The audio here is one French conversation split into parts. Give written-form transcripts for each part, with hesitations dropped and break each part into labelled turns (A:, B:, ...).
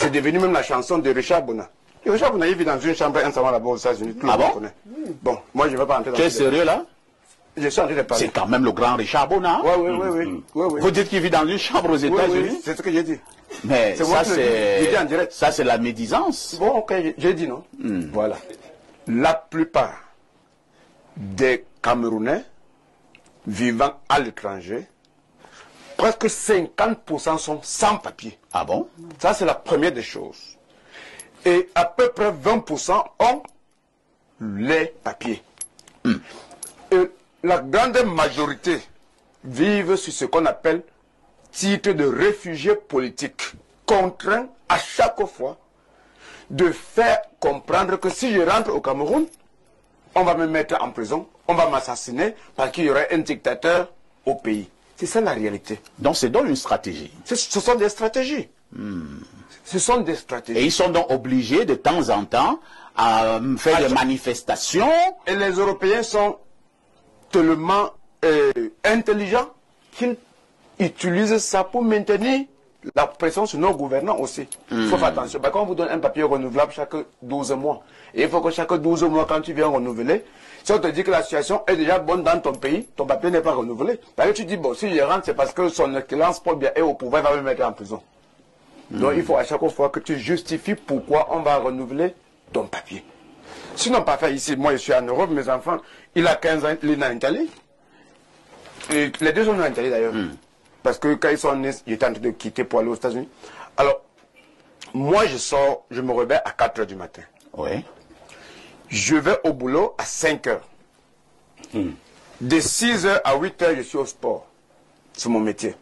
A: C'est devenu même la chanson de Richard Bona. Et Richard Bona, il vit dans une chambre un salon là-bas aux États-Unis. Tout le monde connaît. Bon, moi je ne vais pas entrer dans
B: Tu es sérieux là?
A: Je suis en train de parler.
B: C'est quand même le grand Richard Bona.
A: Oui.
B: Vous dites qu'il vit dans une chambre aux États-Unis?
A: Oui, c'est ce que j'ai dit.
B: Mais ça c'est la médisance.
A: Bon, ok, j'ai dit non. Voilà. La plupart des Camerounais vivant à l'étranger, presque 50% sont sans papier.
B: Ah bon?
A: Ça, c'est la première des choses. Et à peu près 20% ont les papiers. Et la grande majorité vivent sur ce qu'on appelle titre de réfugié politique, contraint à chaque fois de faire comprendre que si je rentre au Cameroun, on va me mettre en prison, on va m'assassiner parce qu'il y aurait un dictateur au pays. C'est ça la réalité.
B: Donc c'est donc une stratégie.
A: Ce sont des stratégies. Ce sont des stratégies.
B: Et ils sont donc obligés de temps en temps à faire des manifestations.
A: Et les Européens sont tellement intelligents qu'ils utilisent ça pour maintenir la pression sur nos gouvernants aussi. Il faut faire attention. Parce qu'on vous donne un papier renouvelable chaque 12 mois. Et il faut que chaque 12 mois, quand tu viens renouveler, si on te dit que la situation est déjà bonne dans ton pays, ton papier n'est pas renouvelé. Parce que tu dis, bon, si je rentre, c'est parce que son excellence Paul Biya est au pouvoir, il va me mettre en prison. Donc il faut à chaque fois que tu justifies pourquoi on va renouveler ton papier. Sinon, pas fait ici, moi je suis en Europe, mes enfants, il a 15 ans, il est en Italie. Et les deux sont en Italie d'ailleurs. Parce que quand ils sont nés, ils étaient en train de quitter pour aller aux États-Unis. Alors, moi je sors, je me réveille à 4 h du matin.
B: Oui.
A: Je vais au boulot à 5 h. De 6 h à 8 h, je suis au sport. C'est mon métier.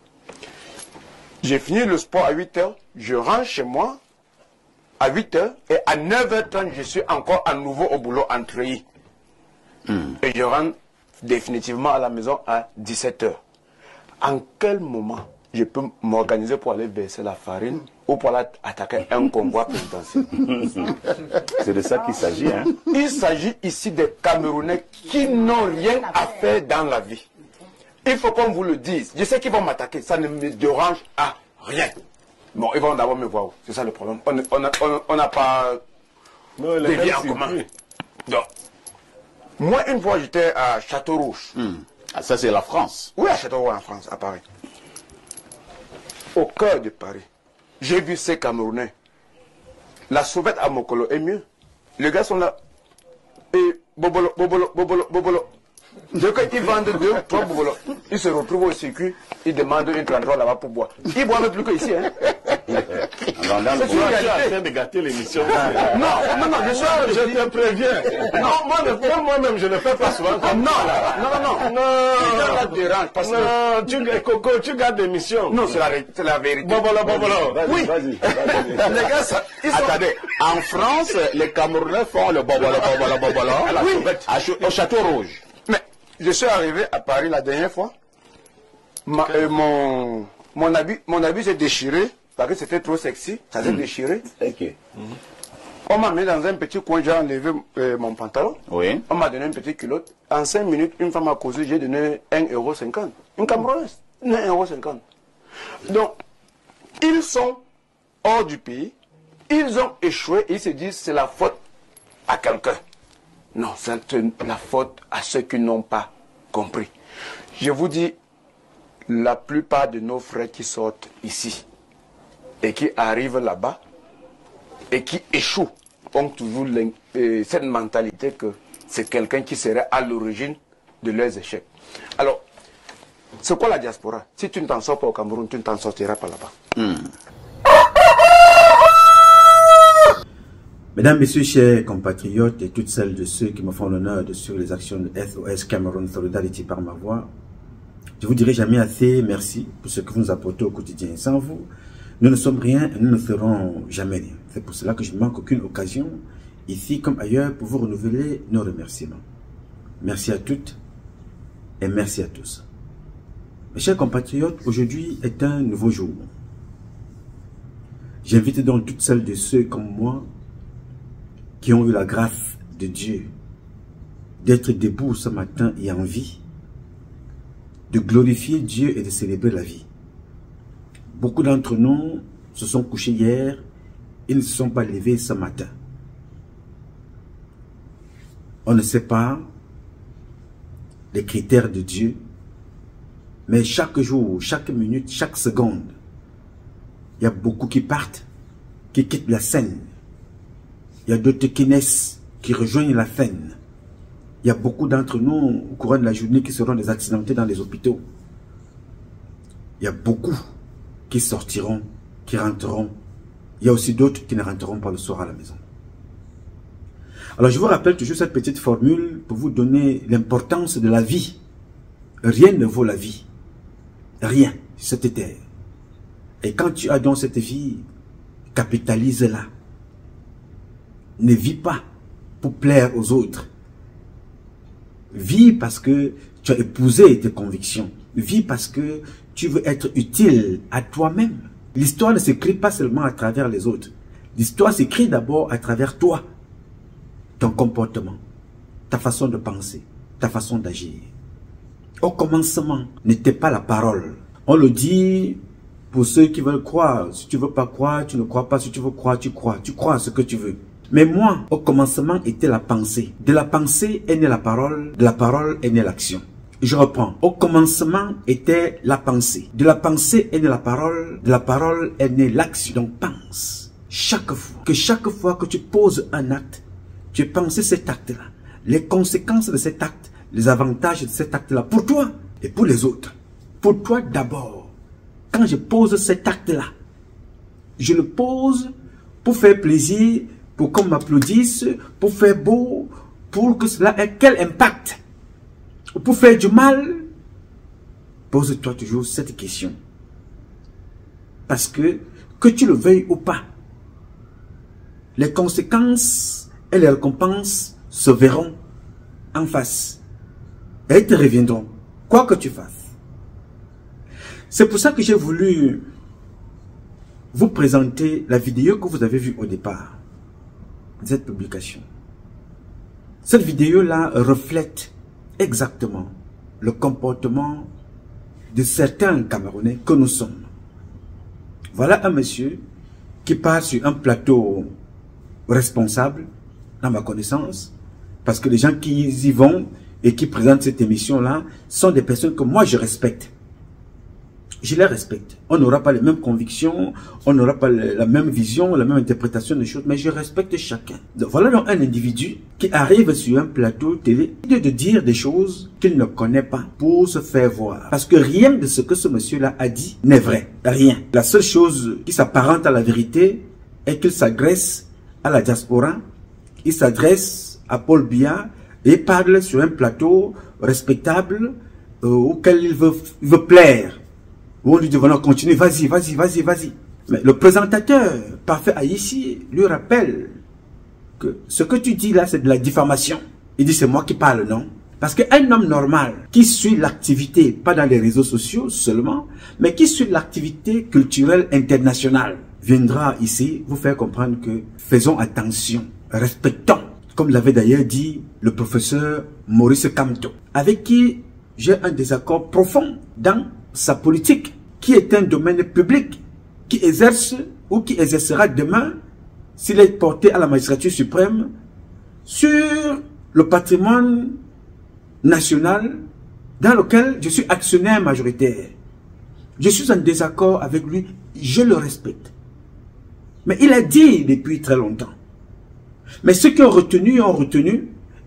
A: J'ai fini le sport à 8 h, je rentre chez moi à 8 h et à 9 h 30, je suis encore à nouveau au boulot en treillis. Et je rentre définitivement à la maison à 17 h. En quel moment je peux m'organiser pour aller verser la farine ou pour aller attaquer un convoi présidentiel?
B: C'est de ça qu'il s'agit. Hein?
A: Il s'agit ici des Camerounais qui n'ont rien à faire dans la vie. Il faut qu'on vous le dise. Je sais qu'ils vont m'attaquer, ça ne me dérange à rien. Bon, ils vont d'abord me voir. C'est ça le problème. On n'a pas des vies en commun. Donc, moi, une fois, j'étais à Château-Rouge.
B: Ah, ça, c'est la France.
A: Oui, à Château-Rouge, en France, à Paris. Au cœur de Paris, j'ai vu ces Camerounais. La sauvette à Mokolo est mieux. Les gars sont là. Et bobolo, bobolo, bobolo, bobolo. Dès qu'ils vendent 2 ou 3 bobolo, ils se retrouvent au circuit, ils demandent une 33 là-bas pour boire. Ils boivent plus qu'ici, hein.
B: Alors, dans le
C: Tu es en train de gâter l'émission.
A: Non,
C: Je te préviens. Non, moi-même, je ne fais pas souvent comme
A: non, ça dérange parce que...
C: Non, Coco, tu gardes l'émission.
A: Non, c'est la vérité.
C: Bobolo.
A: Oui.
B: Vas-y.
A: Les gars, ils sont...
B: Attendez, en France, les Camerounais font le bobolo au Château Rouge.
A: Mais je suis arrivé à Paris la dernière fois. Mon habit s'est déchiré parce que c'était trop sexy. Ça s'est déchiré.
B: Ok.
A: On m'a mis dans un petit coin, j'ai enlevé mon pantalon.
B: Oui.
A: On m'a donné une petite culotte. En 5 minutes, une femme a causé, j'ai donné 1,50 €. Une Camerounaise, 1,50 €. Donc, ils sont hors du pays. Ils ont échoué et ils se disent c'est la faute à quelqu'un. Non, c'est la faute à ceux qui n'ont pas compris. Je vous dis, la plupart de nos frères qui sortent ici et qui arrivent là-bas et qui échouent ont toujours cette mentalité que c'est quelqu'un qui serait à l'origine de leurs échecs. Alors, c'est quoi la diaspora? Si tu ne t'en sors pas au Cameroun, tu ne t'en sortiras pas là-bas.
D: Mesdames, Messieurs, chers compatriotes et toutes celles de ceux qui me font l'honneur de suivre les actions de SOS Cameroun Solidarity par ma voix, je vous dirai jamais assez merci pour ce que vous nous apportez au quotidien. Sans vous, nous ne sommes rien et nous ne serons jamais rien. C'est pour cela que je ne manque aucune occasion, ici comme ailleurs, pour vous renouveler nos remerciements. Merci à toutes et merci à tous. Mes chers compatriotes, aujourd'hui est un nouveau jour. J'invite donc toutes celles de ceux comme moi qui ont eu la grâce de Dieu d'être debout ce matin et en vie, de glorifier Dieu et de célébrer la vie. Beaucoup d'entre nous se sont couchés hier ils ne se sont pas levés ce matin. On ne sait pas les critères de Dieu, mais chaque jour, chaque minute, chaque seconde, il y a beaucoup qui partent, qui quittent la scène. Il y a d'autres qui naissent, qui rejoignent la scène. Il y a beaucoup d'entre nous, au courant de la journée, qui seront des accidentés dans les hôpitaux. Il y a beaucoup qui sortiront, qui rentreront. Il y a aussi d'autres qui ne rentreront pas le soir à la maison. Alors je vous rappelle toujours cette petite formule pour vous donner l'importance de la vie. Rien ne vaut la vie. Rien, cette terre. Et quand tu as donc cette vie, capitalise-la. Ne vis pas pour plaire aux autres. Vis parce que tu as épousé tes convictions. Vis parce que tu veux être utile à toi-même. L'histoire ne s'écrit pas seulement à travers les autres. L'histoire s'écrit d'abord à travers toi. Ton comportement, ta façon de penser, ta façon d'agir. Au commencement, n'était pas la parole. On le dit pour ceux qui veulent croire. Si tu ne veux pas croire, tu ne crois pas. Si tu veux croire, tu crois. Tu crois à ce que tu veux. Mais moi, au commencement était la pensée. De la pensée est née la parole. De la parole est née l'action. Je reprends. Au commencement était la pensée. De la pensée est née la parole. De la parole est née l'action. Donc pense. Chaque fois que tu poses un acte, tu penses cet acte-là, les conséquences de cet acte, les avantages de cet acte-là, pour toi et pour les autres. Pour toi d'abord. Quand je pose cet acte-là, je le pose pour faire plaisir, pour qu'on m'applaudisse, pour faire beau, pour que cela ait quel impact? Pour faire du mal? Pose-toi toujours cette question. Parce que tu le veuilles ou pas, les conséquences et les récompenses se verront en face. Et te reviendront, quoi que tu fasses. C'est pour ça que j'ai voulu vous présenter la vidéo que vous avez vue au départ de cette publication. Cette vidéo-là reflète exactement le comportement de certains Camerounais que nous sommes. Voilà un monsieur qui part sur un plateau responsable, dans ma connaissance, parce que les gens qui y vont et qui présentent cette émission-là sont des personnes que moi je respecte. Je les respecte. On n'aura pas les mêmes convictions, on n'aura pas la même vision, la même interprétation des choses, mais je respecte chacun. Donc, voilà donc un individu qui arrive sur un plateau télé de dire des choses qu'il ne connaît pas pour se faire voir. Parce que rien de ce que ce monsieur-là a dit n'est vrai. Rien. La seule chose qui s'apparente à la vérité est qu'il s'adresse à la diaspora. Il s'adresse à Paul Biya et parle sur un plateau respectable auquel il veut plaire. Où on lui dit, voilà, continue, vas-y, vas-y, vas-y, vas-y. Mais le présentateur, parfait ici, lui rappelle que ce que tu dis là, c'est de la diffamation. Il dit, c'est moi qui parle, non? Parce qu'un homme normal qui suit l'activité, pas dans les réseaux sociaux seulement, mais qui suit l'activité culturelle internationale, viendra ici vous faire comprendre que faisons attention. Respectons, comme l'avait d'ailleurs dit le professeur Maurice Kamto, avec qui j'ai un désaccord profond dans sa politique, qui est un domaine public, qui exerce ou qui exercera demain, s'il est porté à la magistrature suprême, sur le patrimoine national dans lequel je suis actionnaire majoritaire. Je suis en désaccord avec lui, je le respecte. Mais il a dit depuis très longtemps. Mais ceux qui ont retenu,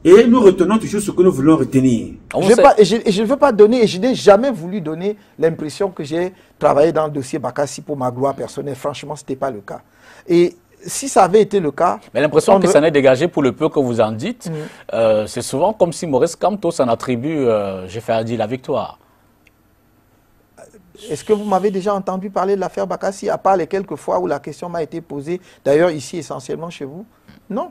D: et nous retenons toujours ce que nous voulons retenir.
E: Je ne veux pas donner, et je n'ai jamais voulu donner l'impression que j'ai travaillé dans le dossier Bakassi pour ma gloire personnelle. Franchement, ce n'était pas le cas. Et si ça avait été le cas...
F: Mais l'impression que ça n'est dégagé pour le peu que vous en dites, c'est souvent comme si Maurice Kamto s'en attribue, j'ai fait dire, la victoire.
E: Est-ce que vous m'avez déjà entendu parler de l'affaire Bakassi, à part les quelques fois où la question m'a été posée, d'ailleurs ici essentiellement chez vous? Non.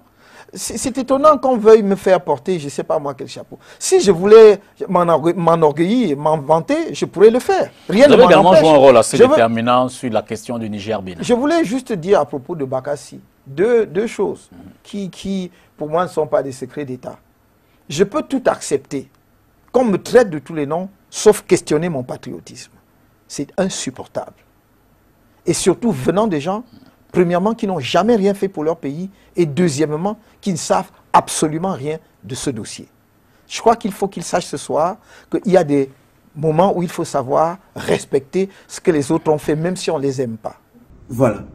E: C'est étonnant qu'on veuille me faire porter, je ne sais pas moi quel chapeau. Si je voulais m'enorgueillir, m'en vanter, je pourrais le faire. Rien
F: Vous avez également joué un rôle assez déterminant sur la question du Niger-Bénin.
E: Je voulais juste dire à propos de Bakassi deux choses qui, pour moi, ne sont pas des secrets d'État. Je peux tout accepter, qu'on me traite de tous les noms, sauf questionner mon patriotisme. C'est insupportable. Et surtout venant des gens Premièrement, qui n'ont jamais rien fait pour leur pays. Et deuxièmement, qui ne savent absolument rien de ce dossier. Je crois qu'il faut qu'ils sachent ce soir qu'il y a des moments où il faut savoir respecter ce que les autres ont fait, même si on ne les aime pas.
D: Voilà.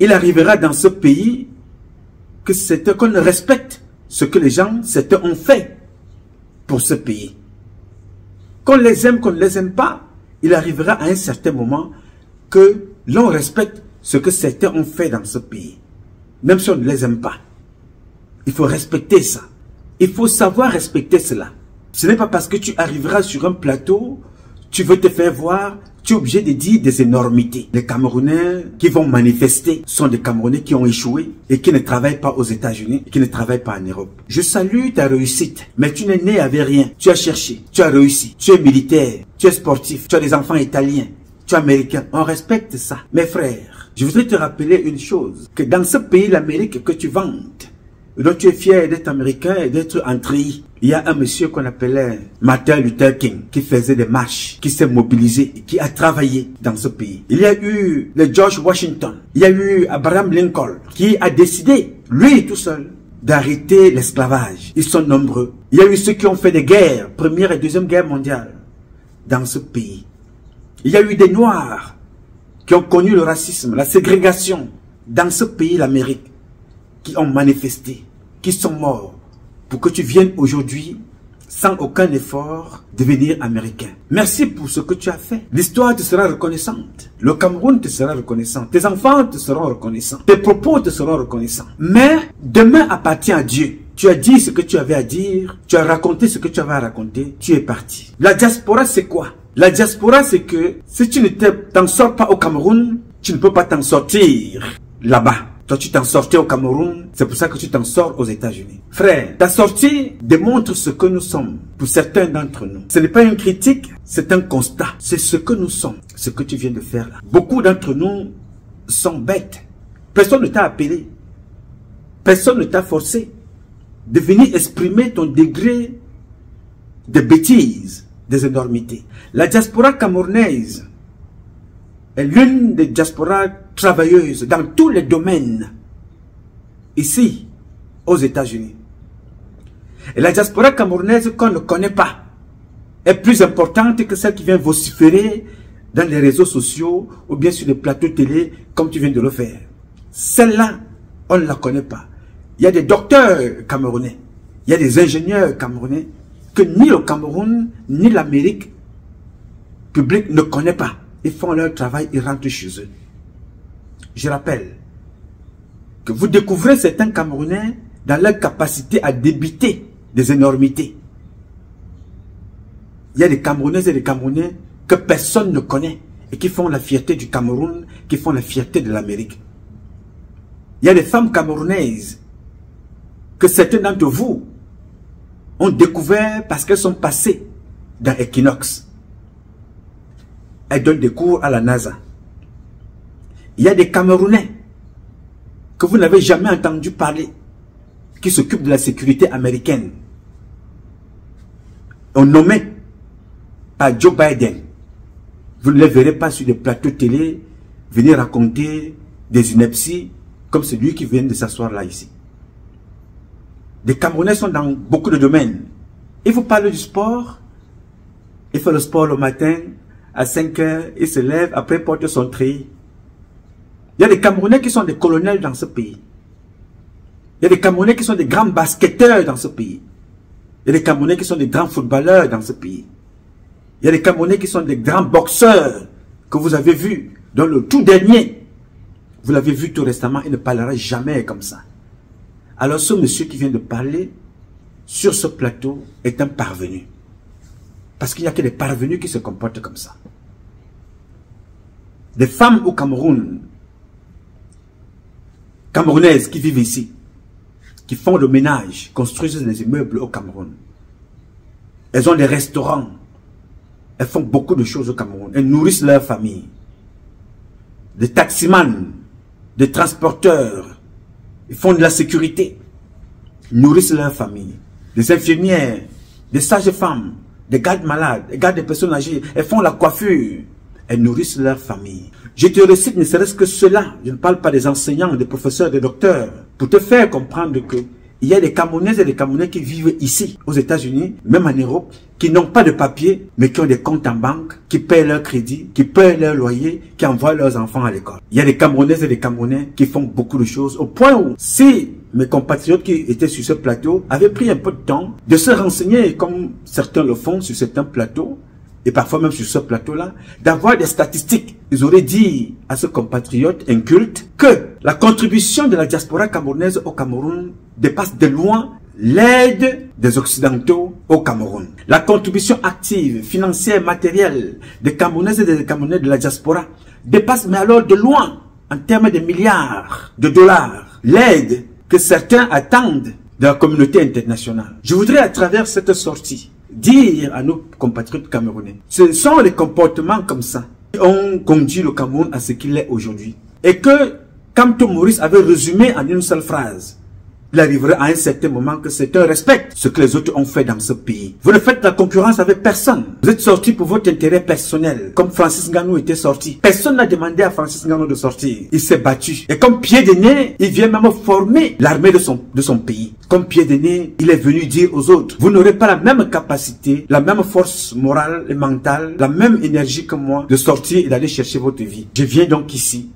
D: Il arrivera dans ce pays que c'est qu'on respecte ce que les gens, certains ont fait pour ce pays. Qu'on les aime, qu'on ne les aime pas, il arrivera à un certain moment que l'on respecte ce que certains ont fait dans ce pays. Même si on ne les aime pas. Il faut respecter ça. Il faut savoir respecter cela. Ce n'est pas parce que tu arriveras sur un plateau, tu veux te faire voir, tu es obligé de dire des énormités. Les Camerounais qui vont manifester sont des Camerounais qui ont échoué et qui ne travaillent pas aux États-Unis et qui ne travaillent pas en Europe. Je salue ta réussite, mais tu n'es né avec rien. Tu as cherché, tu as réussi, tu es militaire, tu es sportif, tu as des enfants italiens, tu es américain. On respecte ça. Mes frères, je voudrais te rappeler une chose, que dans ce pays, l'Amérique que tu vantes, dont tu es fier d'être américain et d'être entré, il y a un monsieur qu'on appelait Martin Luther King qui faisait des marches, qui s'est mobilisé, qui a travaillé dans ce pays. Il y a eu le George Washington, il y a eu Abraham Lincoln qui a décidé, lui tout seul, d'arrêter l'esclavage. Ils sont nombreux. Il y a eu ceux qui ont fait des guerres, Première et Deuxième Guerre mondiale, dans ce pays. Il y a eu des Noirs qui ont connu le racisme, la ségrégation dans ce pays, l'Amérique, qui ont manifesté, qui sont morts, pour que tu viennes aujourd'hui, sans aucun effort, devenir américain. Merci pour ce que tu as fait. L'histoire te sera reconnaissante. Le Cameroun te sera reconnaissant. Tes enfants te seront reconnaissants. Tes propos te seront reconnaissants. Mais demain appartient à Dieu. Tu as dit ce que tu avais à dire. Tu as raconté ce que tu avais à raconter. Tu es parti. La diaspora, c'est quoi? La diaspora, c'est que si tu ne t'en sors pas au Cameroun, tu ne peux pas t'en sortir là-bas. Toi, tu t'en sortais au Cameroun, c'est pour ça que tu t'en sors aux États-Unis. Frère, ta sortie démontre ce que nous sommes, pour certains d'entre nous. Ce n'est pas une critique, c'est un constat. C'est ce que nous sommes, ce que tu viens de faire là. Beaucoup d'entre nous sont bêtes. Personne ne t'a appelé. Personne ne t'a forcé de venir exprimer ton degré de bêtises, des énormités. La diaspora camerounaise est l'une des diasporas travailleuses dans tous les domaines, ici, aux États-Unis. Et la diaspora camerounaise qu'on ne connaît pas est plus importante que celle qui vient vociférer dans les réseaux sociaux ou bien sur les plateaux télé comme tu viens de le faire. Celle-là, on ne la connaît pas. Il y a des docteurs camerounais, il y a des ingénieurs camerounais que ni le Cameroun, ni l'Amérique publique ne connaît pas. Ils font leur travail, ils rentrent chez eux. Je rappelle que vous découvrez certains Camerounais dans leur capacité à débiter des énormités. Il y a des Camerounaises et des Camerounais que personne ne connaît et qui font la fierté du Cameroun, qui font la fierté de l'Amérique. Il y a des femmes camerounaises que certains d'entre vous ont découvert parce qu'elles sont passées dans Equinox. Elle donne des cours à la NASA. Il y a des Camerounais que vous n'avez jamais entendu parler, qui s'occupent de la sécurité américaine. On nommé par Joe Biden. Vous ne les verrez pas sur des plateaux télé venir raconter des inepties comme celui qui vient de s'asseoir là ici. Des Camerounais sont dans beaucoup de domaines. Il vous parle du sport. Il fait le sport le matin. À 5 heures, il se lève, après porte son treillis. Il y a des Camerounais qui sont des colonels dans ce pays. Il y a des Camerounais qui sont des grands basketteurs dans ce pays. Il y a des Camerounais qui sont des grands footballeurs dans ce pays. Il y a des Camerounais qui sont des grands boxeurs que vous avez vus. Dans le tout dernier, vous l'avez vu tout récemment, il ne parlera jamais comme ça. Alors ce monsieur qui vient de parler sur ce plateau est un parvenu. Parce qu'il n'y a que des parvenus qui se comportent comme ça. Des femmes au Cameroun, camerounaises qui vivent ici, qui font le ménage, construisent des immeubles au Cameroun. Elles ont des restaurants. Elles font beaucoup de choses au Cameroun. Elles nourrissent leur famille. Des taximans, des transporteurs, ils font de la sécurité. Ils nourrissent leur famille. Des infirmières, des sages-femmes, des gardes malades, des gardes des personnes âgées, elles font la coiffure, elles nourrissent leur famille. Je te récite ne serait-ce que cela. Je ne parle pas des enseignants, des professeurs, des docteurs. Pour te faire comprendre que il y a des Camerounaises et des Camerounais qui vivent ici, aux États-Unis, même en Europe, qui n'ont pas de papier, mais qui ont des comptes en banque, qui paient leur crédit, qui paient leur loyer, qui envoient leurs enfants à l'école. Il y a des Camerounaises et des Camerounais qui font beaucoup de choses, au point où, si mes compatriotes qui étaient sur ce plateau avaient pris un peu de temps de se renseigner, comme certains le font sur certains plateaux, et parfois même sur ce plateau-là, d'avoir des statistiques. Ils auraient dit à ce compatriote inculte que la contribution de la diaspora camerounaise au Cameroun dépasse de loin l'aide des Occidentaux au Cameroun. La contribution active, financière, matérielle des Camerounaises et des Camerounais de la diaspora dépasse, mais alors de loin, en termes de milliards de dollars, l'aide que certains attendent de la communauté internationale. Je voudrais à travers cette sortie dire à nos compatriotes camerounais, ce sont les comportements comme ça qui ont conduit le Cameroun à ce qu'il est aujourd'hui. Et que Kamto Maurice avait résumé en une seule phrase. Il arriverait à un certain moment que c'est un respect ce que les autres ont fait dans ce pays. Vous ne faites la concurrence avec personne. Vous êtes sortis pour votre intérêt personnel, comme Francis Ngannou était sorti. Personne n'a demandé à Francis Ngannou de sortir. Il s'est battu. Et comme pied de nez, il vient même former l'armée de son pays. Comme pied de nez, il est venu dire aux autres, vous n'aurez pas la même capacité, la même force morale et mentale, la même énergie que moi de sortir et d'aller chercher votre vie. Je viens donc ici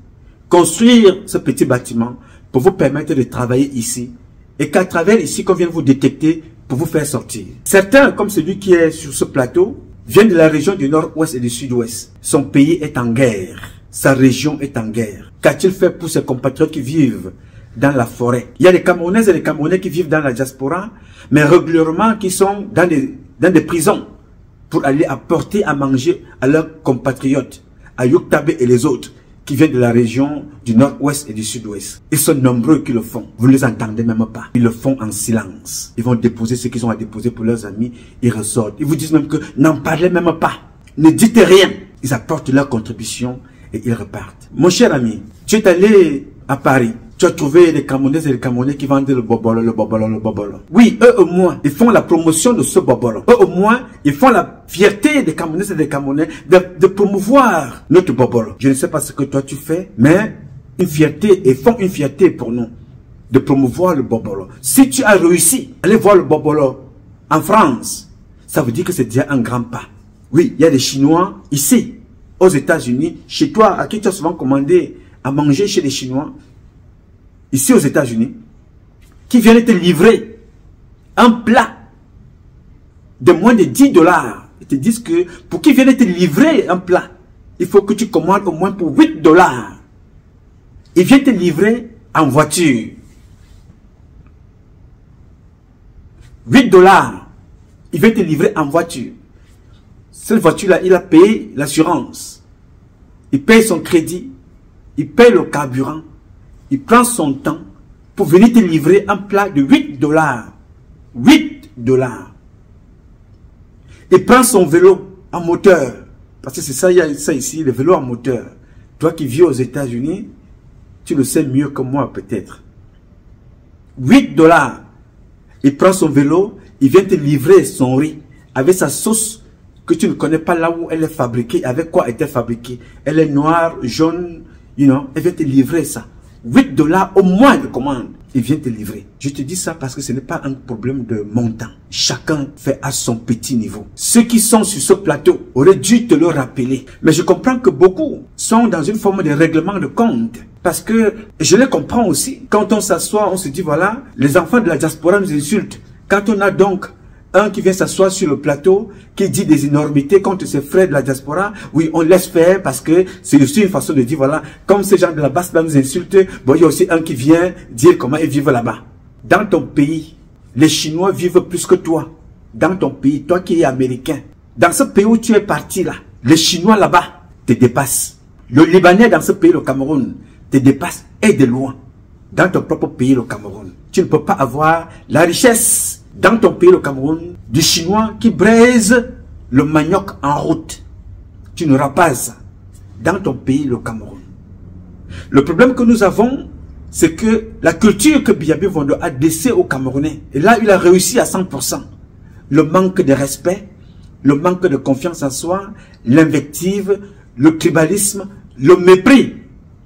D: construire ce petit bâtiment pour vous permettre de travailler ici. Et qu'à travers ici, qu'on vient vous détecter pour vous faire sortir. Certains, comme celui qui est sur ce plateau, viennent de la région du nord-ouest et du sud-ouest. Son pays est en guerre. Sa région est en guerre. Qu'a-t-il fait pour ses compatriotes qui vivent dans la forêt? Il y a des Camerounaises et des Camerounais qui vivent dans la diaspora, mais régulièrement qui sont dans des prisons pour aller apporter à manger à leurs compatriotes, à Yuktabe et les autres, qui viennent de la région du nord-ouest et du sud-ouest. Ils sont nombreux qui le font. Vous ne les entendez même pas. Ils le font en silence. Ils vont déposer ce qu'ils ont à déposer pour leurs amis. Ils ressortent. Ils vous disent même que n'en parlez même pas. Ne dites rien. Ils apportent leur contribution et ils repartent. Mon cher ami, tu es allé à Paris. Tu as trouvé des Camerounaises et des Camerounais qui vendent le bobolo, le bobolo, le bobolo. Oui, eux au moins, ils font la promotion de ce bobolo. Eux au moins, ils font la fierté des Camerounaises et des Camerounais de promouvoir notre bobolo. Je ne sais pas ce que toi tu fais, mais une fierté, ils font une fierté pour nous de promouvoir le bobolo. Si tu as réussi à aller voir le bobolo en France, ça veut dire que c'est déjà un grand pas. Oui, il y a des Chinois ici, aux États-Unis, chez toi, à qui tu as souvent commandé à manger chez les Chinois, ici aux États-Unis, qui viennent te livrer un plat de moins de 10 $. Ils te disent que pour qu'ils viennent te livrer un plat, il faut que tu commandes au moins pour 8 $. Ils viennent te livrer en voiture. 8 $. Ils viennent te livrer en voiture. Cette voiture-là, il a payé l'assurance. Il paye son crédit. Il paye le carburant. Il prend son temps pour venir te livrer un plat de 8 $. 8 $. Il prend son vélo en moteur. Parce que c'est ça, il y a ça ici, le vélo en moteur. Toi qui vis aux États-Unis, tu le sais mieux que moi peut-être. 8 $. Il prend son vélo, il vient te livrer son riz avec sa sauce que tu ne connais pas là où elle est fabriquée, avec quoi elle était fabriquée. Elle est noire, jaune, elle vient te livrer ça. 8 $ au moins de commande, il vient te livrer. Je te dis ça parce que ce n'est pas un problème de montant. Chacun fait à son petit niveau. Ceux qui sont sur ce plateau auraient dû te le rappeler. Mais je comprends que beaucoup sont dans une forme de règlement de compte. Parce que je les comprends aussi. Quand on s'assoit, on se dit voilà, les enfants de la diaspora nous insultent. Quand on a donc un qui vient s'asseoir sur le plateau, qui dit des énormités contre ses frères de la diaspora, oui, on laisse faire parce que c'est aussi une façon de dire, voilà, comme ces gens de la basse là nous insultent, bon, il y a aussi un qui vient dire comment ils vivent là-bas. Dans ton pays, les Chinois vivent plus que toi. Dans ton pays, toi qui es américain, dans ce pays où tu es parti là, les Chinois là-bas te dépassent. Le Libanais dans ce pays, le Cameroun, te dépasse et de loin. Dans ton propre pays, le Cameroun, tu ne peux pas avoir la richesse dans ton pays, le Cameroun, du Chinois qui braise le manioc en route. Tu n'auras pas ça dans ton pays, le Cameroun. Le problème que nous avons, c'est que la culture que Biabi Vondo a laissée aux Camerounais, et là, il a réussi à 100%. Le manque de respect, le manque de confiance en soi, l'invective, le tribalisme, le mépris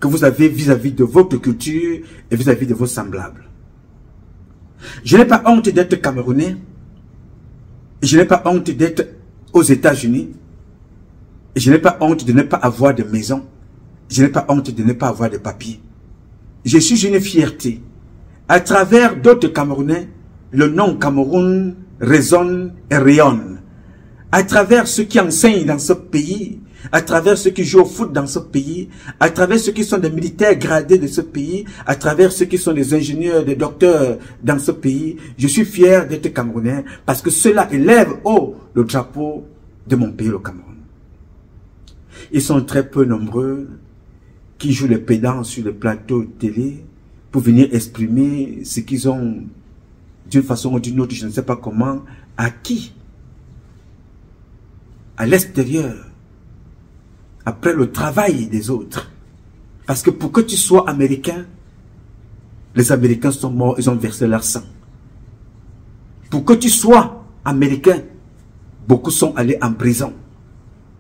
D: que vous avez vis-à-vis de votre culture et vis-à-vis de vos semblables. Je n'ai pas honte d'être Camerounais. Je n'ai pas honte d'être aux États-Unis. Je n'ai pas honte de ne pas avoir de maison. Je n'ai pas honte de ne pas avoir de papiers. Je suis une fierté. À travers d'autres Camerounais, le nom Cameroun résonne et rayonne. À travers ceux qui enseignent dans ce pays, à travers ceux qui jouent au foot dans ce pays, à travers ceux qui sont des militaires gradés de ce pays, à travers ceux qui sont des ingénieurs, des docteurs dans ce pays, je suis fier d'être Camerounais parce que cela élève haut le drapeau de mon pays, le Cameroun. Ils sont très peu nombreux qui jouent les pédants sur les plateaux de télé pour venir exprimer ce qu'ils ont d'une façon ou d'une autre, je ne sais pas comment, acquis à l'extérieur, après le travail des autres. Parce que pour que tu sois américain, les Américains sont morts, ils ont versé leur sang. Pour que tu sois américain, beaucoup sont allés en prison.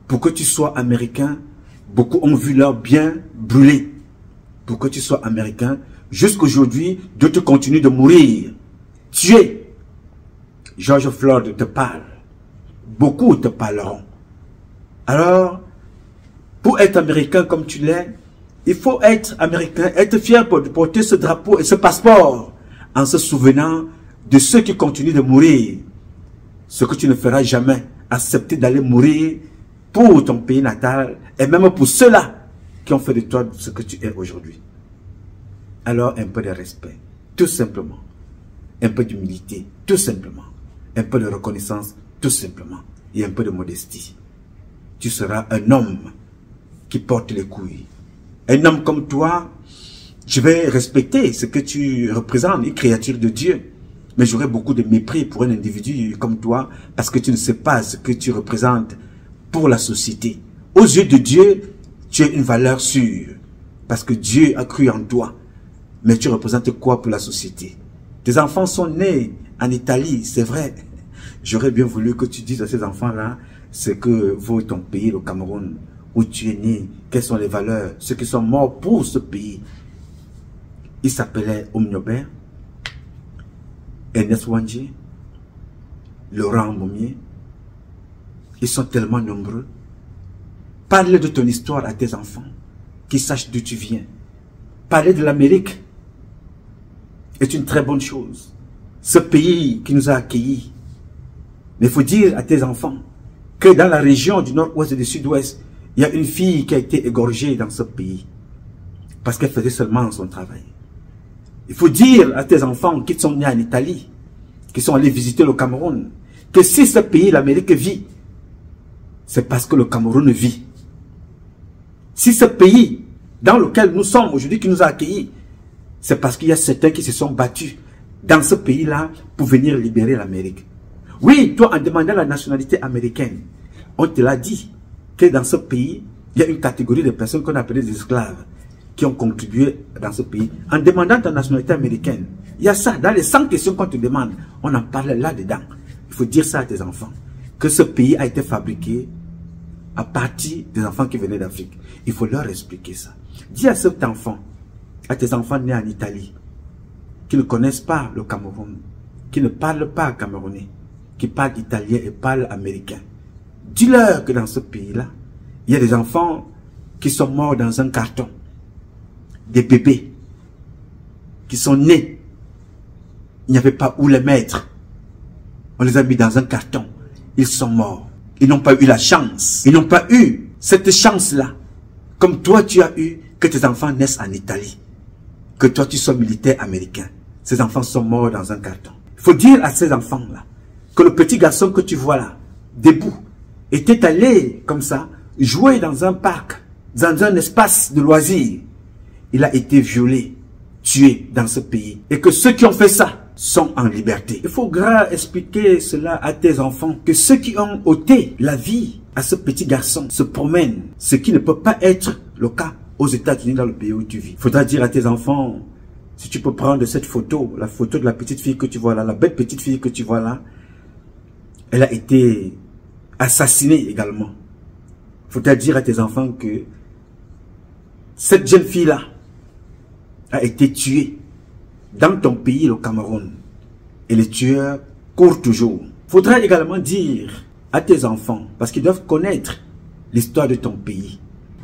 D: Pour que tu sois américain, beaucoup ont vu leur bien brûler. Pour que tu sois américain, jusqu'aujourd'hui, d'autres continuent de mourir. Tués. George Floyd te parle. Beaucoup te parleront. Alors, pour être américain comme tu l'es, il faut être américain, être fier de porter ce drapeau et ce passeport en se souvenant de ceux qui continuent de mourir. Ce que tu ne feras jamais, accepter d'aller mourir pour ton pays natal et même pour ceux-là qui ont fait de toi ce que tu es aujourd'hui. Alors, un peu de respect, tout simplement. Un peu d'humilité, tout simplement. Un peu de reconnaissance, tout simplement. Et un peu de modestie. Tu seras un homme qui porte les couilles. Un homme comme toi, je vais respecter ce que tu représentes, une créature de Dieu. Mais j'aurai beaucoup de mépris pour un individu comme toi parce que tu ne sais pas ce que tu représentes pour la société. Aux yeux de Dieu, tu es une valeur sûre parce que Dieu a cru en toi. Mais tu représentes quoi pour la société? Tes enfants sont nés en Italie, c'est vrai. J'aurais bien voulu que tu dises à ces enfants-là ce que vaut ton pays, le Cameroun, où tu es né, quelles sont les valeurs, ceux qui sont morts pour ce pays. Ils s'appelaient Omniobert, Ernest Wandji, Laurent Momier. Ils sont tellement nombreux. Parle de ton histoire à tes enfants, qu'ils sachent d'où tu viens. Parler de l'Amérique est une très bonne chose. Ce pays qui nous a accueillis. Mais il faut dire à tes enfants que dans la région du nord-ouest et du sud-ouest, il y a une fille qui a été égorgée dans ce pays parce qu'elle faisait seulement son travail. Il faut dire à tes enfants qui sont nés en Italie, qui sont allés visiter le Cameroun, que si ce pays, l'Amérique, vit, c'est parce que le Cameroun vit. Si ce pays dans lequel nous sommes aujourd'hui, qui nous a accueillis, c'est parce qu'il y a certains qui se sont battus dans ce pays-là pour venir libérer l'Amérique. Oui, toi, en demandant la nationalité américaine, on te l'a dit que dans ce pays, il y a une catégorie de personnes qu'on appelait des esclaves qui ont contribué dans ce pays. En demandant ta nationalité américaine, il y a ça. Dans les 100 questions qu'on te demande, on en parle là-dedans. Il faut dire ça à tes enfants, que ce pays a été fabriqué à partir des enfants qui venaient d'Afrique. Il faut leur expliquer ça. Dis à cet enfant, à tes enfants nés en Italie, qui ne connaissent pas le Cameroun, qui ne parlent pas camerounais, qui parlent italien et parlent américain. Dis-leur que dans ce pays-là, il y a des enfants qui sont morts dans un carton. Des bébés qui sont nés. Il n'y avait pas où les mettre. On les a mis dans un carton. Ils sont morts. Ils n'ont pas eu la chance. Ils n'ont pas eu cette chance-là. Comme toi, tu as eu que tes enfants naissent en Italie. Que toi, tu sois militaire américain. Ces enfants sont morts dans un carton. Il faut dire à ces enfants-là que le petit garçon que tu vois là, debout, était allé comme ça, jouer dans un parc, dans un espace de loisirs. Il a été violé, tué dans ce pays. Et que ceux qui ont fait ça sont en liberté. Il faut expliquer cela à tes enfants, que ceux qui ont ôté la vie à ce petit garçon se promènent, ce qui ne peut pas être le cas aux États-Unis, dans le pays où tu vis. Il faudra dire à tes enfants, si tu peux prendre cette photo, la photo de la petite fille que tu vois là, la belle petite fille que tu vois là, elle a été assassinée également. Il faudra dire à tes enfants que Cette jeune fille-là a été tuée dans ton pays, le Cameroun. Et les tueurs courent toujours. Faudra également dire à tes enfants, parce qu'ils doivent connaître l'histoire de ton pays,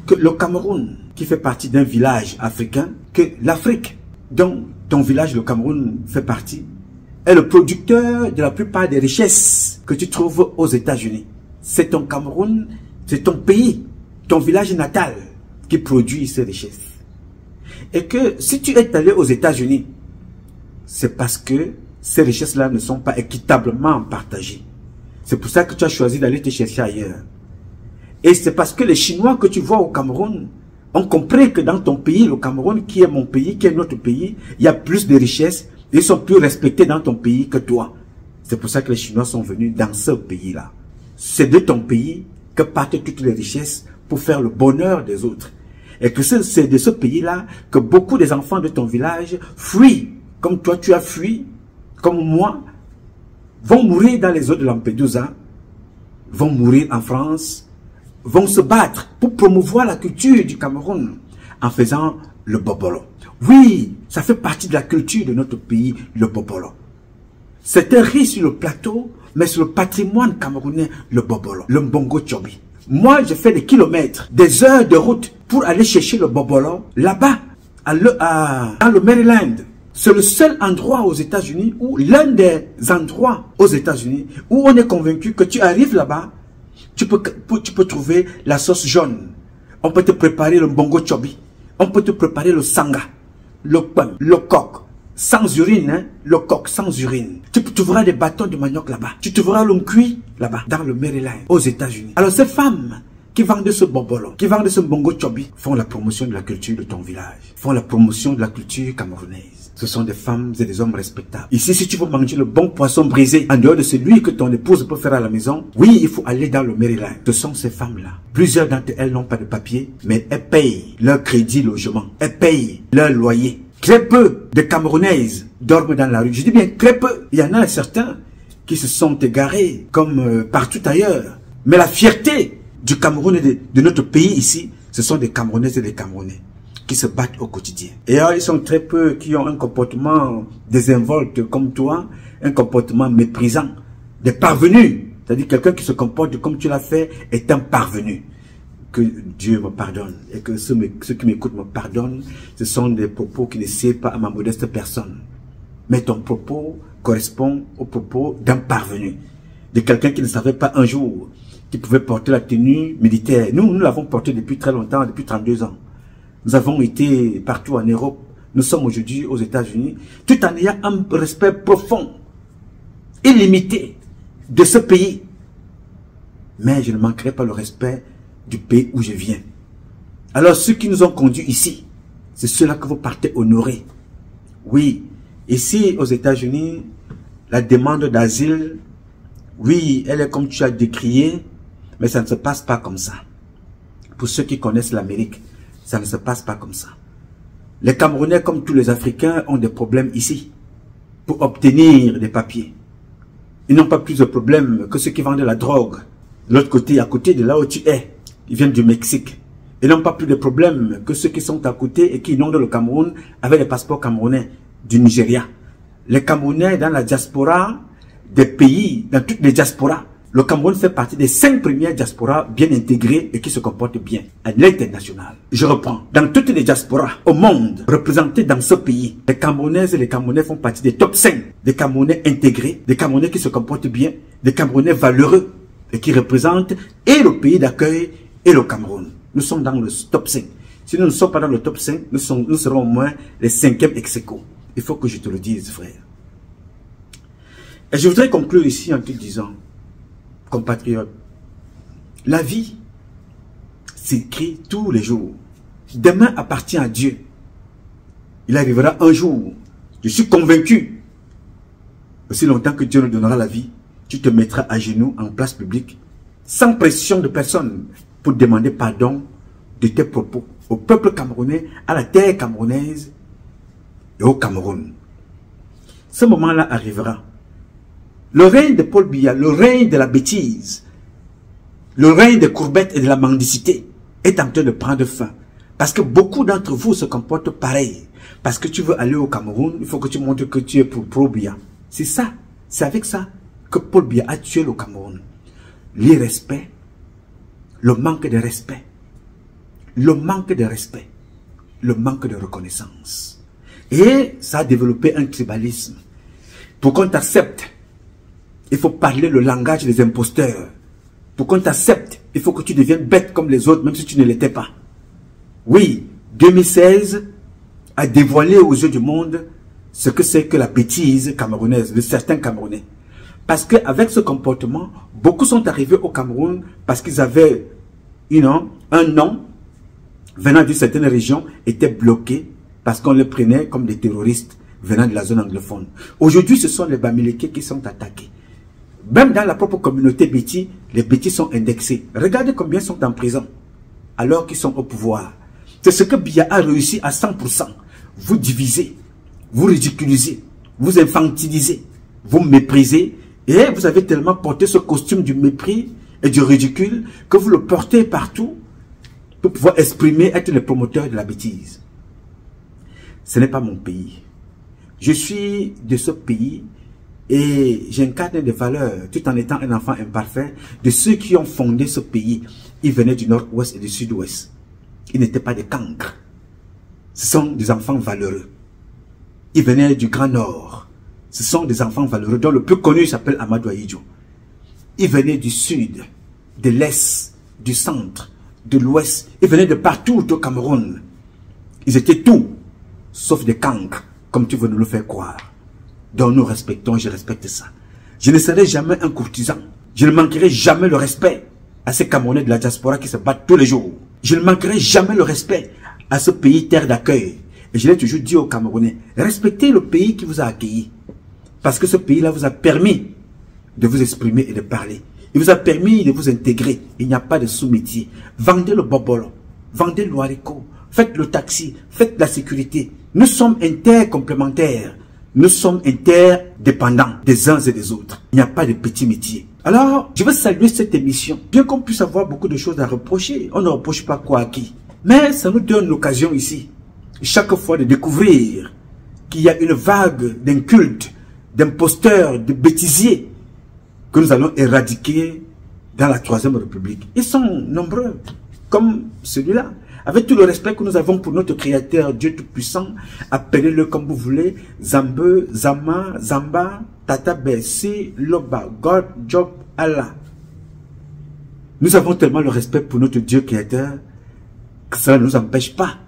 D: que le Cameroun, qui fait partie d'un village africain, que l'Afrique, dont ton village, le Cameroun, fait partie, est le producteur de la plupart des richesses que tu trouves aux États-Unis. C'est ton Cameroun, c'est ton pays, ton village natal qui produit ces richesses. Et que si tu es allé aux États-Unis, c'est parce que ces richesses-là ne sont pas équitablement partagées. C'est pour ça que tu as choisi d'aller te chercher ailleurs. Et c'est parce que les Chinois que tu vois au Cameroun ont compris que dans ton pays, le Cameroun, qui est mon pays, qui est notre pays, il y a plus de richesses, ils sont plus respectés dans ton pays que toi. C'est pour ça que les Chinois sont venus dans ce pays-là. C'est de ton pays que partent toutes les richesses pour faire le bonheur des autres. Et que c'est de ce pays-là que beaucoup des enfants de ton village fuient, comme toi tu as fui, comme moi, vont mourir dans les eaux de Lampedusa, vont mourir en France, vont se battre pour promouvoir la culture du Cameroun en faisant le bobolo. Oui, ça fait partie de la culture de notre pays, le bobolo. C'est un riz sur le plateau, mais sur le patrimoine camerounais, le bobolo, le mbongo chobi. Moi, je fais des kilomètres, des heures de route pour aller chercher le bobolo là-bas, dans le Maryland. C'est le seul endroit aux États-Unis, ou l'un des endroits aux États-Unis, où on est convaincu que tu arrives là-bas, tu peux trouver la sauce jaune. On peut te préparer le mbongo chobi. On peut te préparer le sanga, le pain, le coq, sans urine, hein, le coq sans urine. Tu trouveras des bâtons de manioc là-bas. Tu trouveras le cuit là-bas, dans le Maryland, aux États-Unis. Alors ces femmes qui vendent ce bobolo, qui vendent ce mbongo chobi, font la promotion de la culture de ton village, font la promotion de la culture camerounaise. Ce sont des femmes et des hommes respectables. Ici, si tu veux manger le bon poisson brisé, en dehors de celui que ton épouse peut faire à la maison, oui, il faut aller dans le Maryland. Ce sont ces femmes-là. Plusieurs d'entre elles n'ont pas de papier, mais elles payent leur crédit logement. Elles payent leur loyer. Très peu de Camerounaises dorment dans la rue. Je dis bien très peu. Il y en a certains qui se sont égarés, comme partout ailleurs. Mais la fierté du Cameroun et de notre pays ici, ce sont des Camerounaises et des Camerounais qui se battent au quotidien. Et alors, ils sont très peu qui ont un comportement désinvolte comme toi, un comportement méprisant, des parvenus. C'est-à-dire quelqu'un qui se comporte comme tu l'as fait est un parvenu. Que Dieu me pardonne et que ceux qui m'écoutent me pardonnent. Ce sont des propos qui ne servent pas à ma modeste personne. Mais ton propos correspond au propos d'un parvenu, de quelqu'un qui ne savait pas un jour qu'il pouvait porter la tenue militaire. Nous l'avons porté depuis très longtemps, depuis 32 ans. Nous avons été partout en Europe. Nous sommes aujourd'hui aux États-Unis, tout en ayant un respect profond, illimité de ce pays. Mais je ne manquerai pas le respect du pays où je viens. Alors ceux qui nous ont conduits ici, c'est ceux-là que vous partez honorer. Oui, ici aux États-Unis, la demande d'asile, oui, elle est comme tu as décrié, mais ça ne se passe pas comme ça. Pour ceux qui connaissent l'Amérique, ça ne se passe pas comme ça. Les Camerounais, comme tous les Africains, ont des problèmes ici pour obtenir des papiers. Ils n'ont pas plus de problèmes que ceux qui vendent de la drogue. De l'autre côté, à côté de là où tu es, ils viennent du Mexique. Ils n'ont pas plus de problèmes que ceux qui sont à côté et qui inondent le Cameroun avec les passeports camerounais du Nigeria. Les Camerounais dans la diaspora des pays, dans toutes les diasporas, le Cameroun fait partie des 5 premières diasporas bien intégrées et qui se comportent bien à l'international. Je reprends. Dans toutes les diasporas au monde représentées dans ce pays, les Camerounaises et les Camerounais font partie des top 5. Des Camerounais intégrés, des Camerounais qui se comportent bien, des Camerounais valeureux et qui représentent et le pays d'accueil et le Cameroun. Nous sommes dans le top 5. Si nous ne sommes pas dans le top 5, nous serons au moins les 5e ex-aequo. Il faut que je te le dise, frère. Et je voudrais conclure ici en te disant, compatriotes, la vie s'écrit tous les jours. Demain appartient à Dieu. Il arrivera un jour, je suis convaincu, aussi longtemps que Dieu nous donnera la vie, tu te mettras à genoux en place publique, sans pression de personne, pour demander pardon de tes propos au peuple camerounais, à la terre camerounaise et au Cameroun. Ce moment-là arrivera. Le règne de Paul Biya, le règne de la bêtise, le règne des courbettes et de la mendicité est en train de prendre fin. Parce que beaucoup d'entre vous se comportent pareil. Parce que tu veux aller au Cameroun, il faut que tu montres que tu es pour Paul Biya. C'est ça. C'est avec ça que Paul Biya a tué le Cameroun. L'irrespect, le manque de respect, le manque de respect, le manque de reconnaissance. Et ça a développé un tribalisme. Pour qu'on t'accepte, il faut parler le langage des imposteurs. Pour qu'on t'accepte, il faut que tu deviennes bête comme les autres, même si tu ne l'étais pas. Oui, 2016 a dévoilé aux yeux du monde ce que c'est que la bêtise camerounaise, de certains Camerounais. Parce qu'avec ce comportement, beaucoup sont arrivés au Cameroun parce qu'ils avaient un nom venant d'une certaine région, était bloqué parce qu'on les prenait comme des terroristes venant de la zone anglophone. Aujourd'hui, ce sont les Bamileke qui sont attaqués. Même dans la propre communauté Béti, les Bétis sont indexés. Regardez combien sont en prison alors qu'ils sont au pouvoir. C'est ce que Biya a réussi à 100%. Vous divisez, vous ridiculisez, vous infantilisez, vous méprisez, et vous avez tellement porté ce costume du mépris et du ridicule que vous le portez partout pour pouvoir exprimer, être le promoteur de la bêtise. Ce n'est pas mon pays. Je suis de ce pays et j'incarne des valeurs, tout en étant un enfant imparfait, de ceux qui ont fondé ce pays. Ils venaient du nord-ouest et du sud-ouest. Ils n'étaient pas des cancres. Ce sont des enfants valeureux. Ils venaient du Grand Nord. Ce sont des enfants valeureux, dont le plus connu s'appelle Amadou Ahidjo. Ils venaient du sud, de l'est, du centre, de l'ouest. Ils venaient de partout au Cameroun. Ils étaient tout, sauf des cancres, comme tu veux nous le faire croire. Donc nous respectons, je respecte ça. Je ne serai jamais un courtisan. Je ne manquerai jamais le respect à ces Camerounais de la diaspora qui se battent tous les jours. Je ne manquerai jamais le respect à ce pays terre d'accueil. Et je l'ai toujours dit aux Camerounais, respectez le pays qui vous a accueilli. Parce que ce pays-là vous a permis de vous exprimer et de parler. Il vous a permis de vous intégrer. Il n'y a pas de sous-métier. Vendez le bobolo, vendez le haricot, faites le taxi, faites la sécurité. Nous sommes intercomplémentaires. Nous sommes interdépendants des uns et des autres. Il n'y a pas de petits métiers. Alors, je veux saluer cette émission. Bien qu'on puisse avoir beaucoup de choses à reprocher, on ne reproche pas quoi à qui. Mais ça nous donne l'occasion ici, chaque fois de découvrir qu'il y a une vague d'incultes, d'imposteurs, de bêtisiers que nous allons éradiquer dans la Troisième République. Ils sont nombreux, comme celui-là. Avec tout le respect que nous avons pour notre Créateur, Dieu Tout-Puissant, appelez-le comme vous voulez, Zambe, Zama, Zamba, Tata Bessi, Loba, God, Job, Allah. Nous avons tellement le respect pour notre Dieu Créateur que cela ne nous empêche pas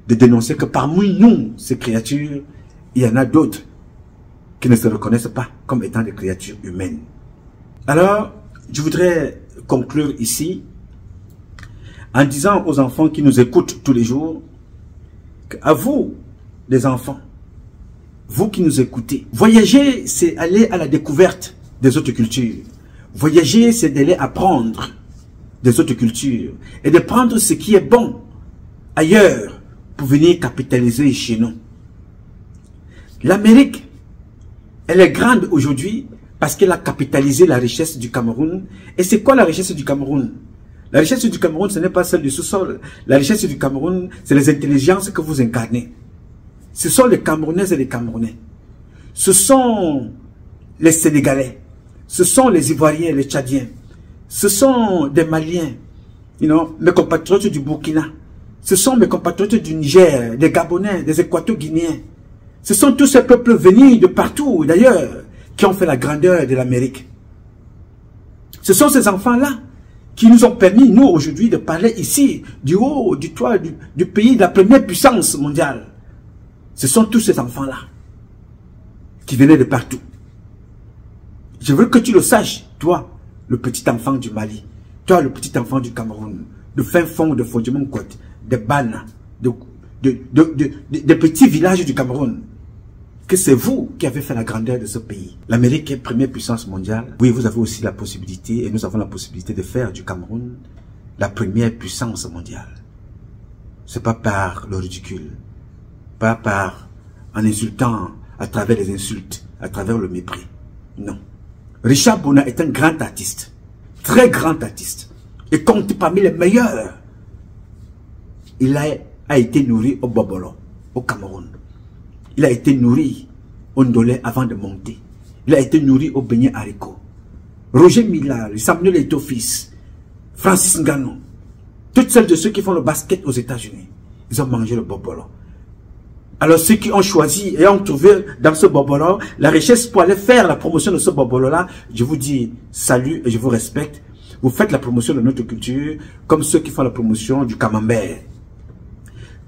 D: de dénoncer que parmi nous, ces créatures, il y en a d'autres qui ne se reconnaissent pas comme étant des créatures humaines. Alors, je voudrais conclure ici en disant aux enfants qui nous écoutent tous les jours, à vous, les enfants, vous qui nous écoutez, voyager, c'est aller à la découverte des autres cultures. Voyager, c'est d'aller apprendre des autres cultures et de prendre ce qui est bon ailleurs pour venir capitaliser chez nous. L'Amérique, elle est grande aujourd'hui parce qu'elle a capitalisé la richesse du Cameroun. Et c'est quoi la richesse du Cameroun? La richesse du Cameroun, ce n'est pas celle du sous-sol. La richesse du Cameroun, c'est les intelligences que vous incarnez. Ce sont les Camerounaises et les Camerounais. Ce sont les Sénégalais. Ce sont les Ivoiriens, les Tchadiens. Ce sont des Maliens. Mes compatriotes du Burkina. Ce sont mes compatriotes du Niger, des Gabonais, des Équato-Guinéens. Ce sont tous ces peuples venus de partout, d'ailleurs, qui ont fait la grandeur de l'Amérique. Ce sont ces enfants-là qui nous ont permis, nous, aujourd'hui, de parler ici, du haut, du toit, du pays de la première puissance mondiale. Ce sont tous ces enfants-là qui venaient de partout. Je veux que tu le saches, toi, le petit enfant du Mali, toi, le petit enfant du Cameroun, de fin fond de Fondimon-Côte, de Bana, des petits villages du Cameroun, que c'est vous qui avez fait la grandeur de ce pays. L'Amérique est première puissance mondiale. Oui, vous avez aussi la possibilité, et nous avons la possibilité de faire du Cameroun la première puissance mondiale. C'est pas par le ridicule, pas par en insultant à travers les insultes, à travers le mépris. Non. Richard Bona est un grand artiste, très grand artiste, et compte parmi les meilleurs. Il est a été nourri au Bobolo, au Cameroun. Il a été nourri au Ndolé avant de monter. Il a été nourri au beignet haricot. Roger Millard, Samuel Eto'o-Fils, Francis Ngannou, toutes celles de ceux qui font le basket aux États-Unis, ils ont mangé le Bobolo. Alors ceux qui ont choisi et ont trouvé dans ce Bobolo la richesse pour aller faire la promotion de ce Bobolo-là, je vous dis salut et je vous respecte. Vous faites la promotion de notre culture comme ceux qui font la promotion du camembert,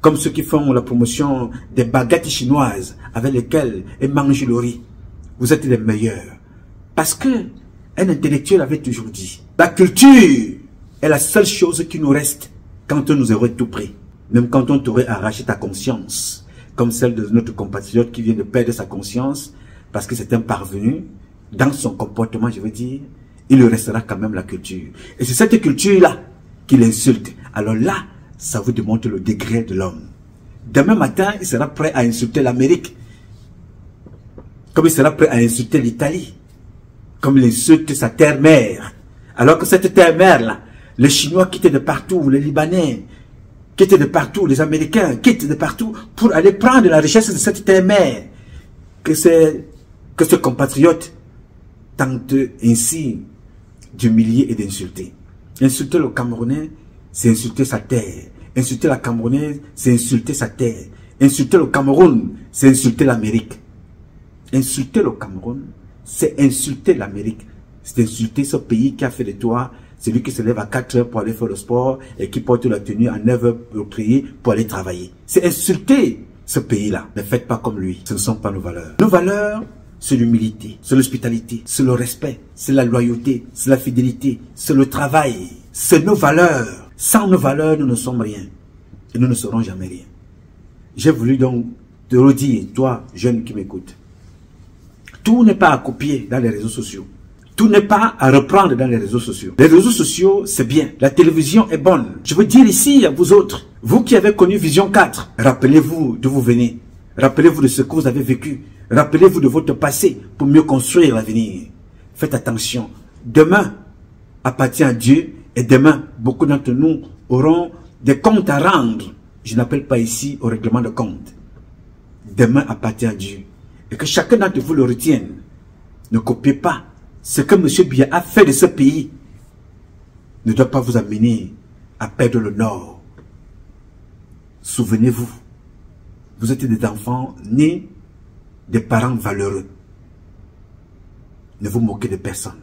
D: comme ceux qui font la promotion des baguettes chinoises avec lesquelles ils mangent le riz. Vous êtes les meilleurs. Parce que un intellectuel avait toujours dit, la culture est la seule chose qui nous reste quand on nous aurait tout pris. Même quand on t'aurait arraché ta conscience, comme celle de notre compatriote qui vient de perdre sa conscience parce que c'est un parvenu, dans son comportement, je veux dire, il lui restera quand même la culture. Et c'est cette culture-là qu'il insulte. Alors là, ça vous démontre le degré de l'homme. Demain matin, il sera prêt à insulter l'Amérique, comme il sera prêt à insulter l'Italie, comme il insulte sa terre-mère. Alors que cette terre-mère-là, les Chinois quittent de partout, les Libanais quittent de partout, les Américains quittent de partout pour aller prendre la richesse de cette terre-mère que ce compatriote tente ainsi d'humilier et d'insulter. Insulter le Camerounais, c'est insulter sa terre. Insulter la Camerounaise, c'est insulter sa terre. Insulter le Cameroun, c'est insulter l'Amérique. Insulter le Cameroun, c'est insulter l'Amérique. C'est insulter ce pays qui a fait de toi celui qui se lève à 4 heures pour aller faire le sport et qui porte la tenue à 9 heures pour prier, pour aller travailler. C'est insulter ce pays-là. Ne faites pas comme lui. Ce ne sont pas nos valeurs. Nos valeurs, c'est l'humilité, c'est l'hospitalité, c'est le respect, c'est la loyauté, c'est la fidélité, c'est le travail. C'est nos valeurs. Sans nos valeurs, nous ne sommes rien. Et nous ne serons jamais rien. J'ai voulu donc te redire, toi, jeune qui m'écoute, tout n'est pas à copier dans les réseaux sociaux. Tout n'est pas à reprendre dans les réseaux sociaux. Les réseaux sociaux, c'est bien. La télévision est bonne. Je veux dire ici à vous autres, vous qui avez connu Vision 4, rappelez-vous d'où vous venez. Rappelez-vous de ce que vous avez vécu. Rappelez-vous de votre passé pour mieux construire l'avenir. Faites attention. Demain appartient à Dieu et demain, beaucoup d'entre nous auront des comptes à rendre. Je n'appelle pas ici au règlement de compte. Demain appartient à Dieu. Et que chacun d'entre vous le retienne. Ne copiez pas ce que M. Biya a fait de ce pays. Ne doit pas vous amener à perdre le nord. Souvenez-vous, vous êtes des enfants nés des parents valeureux. Ne vous moquez de personne.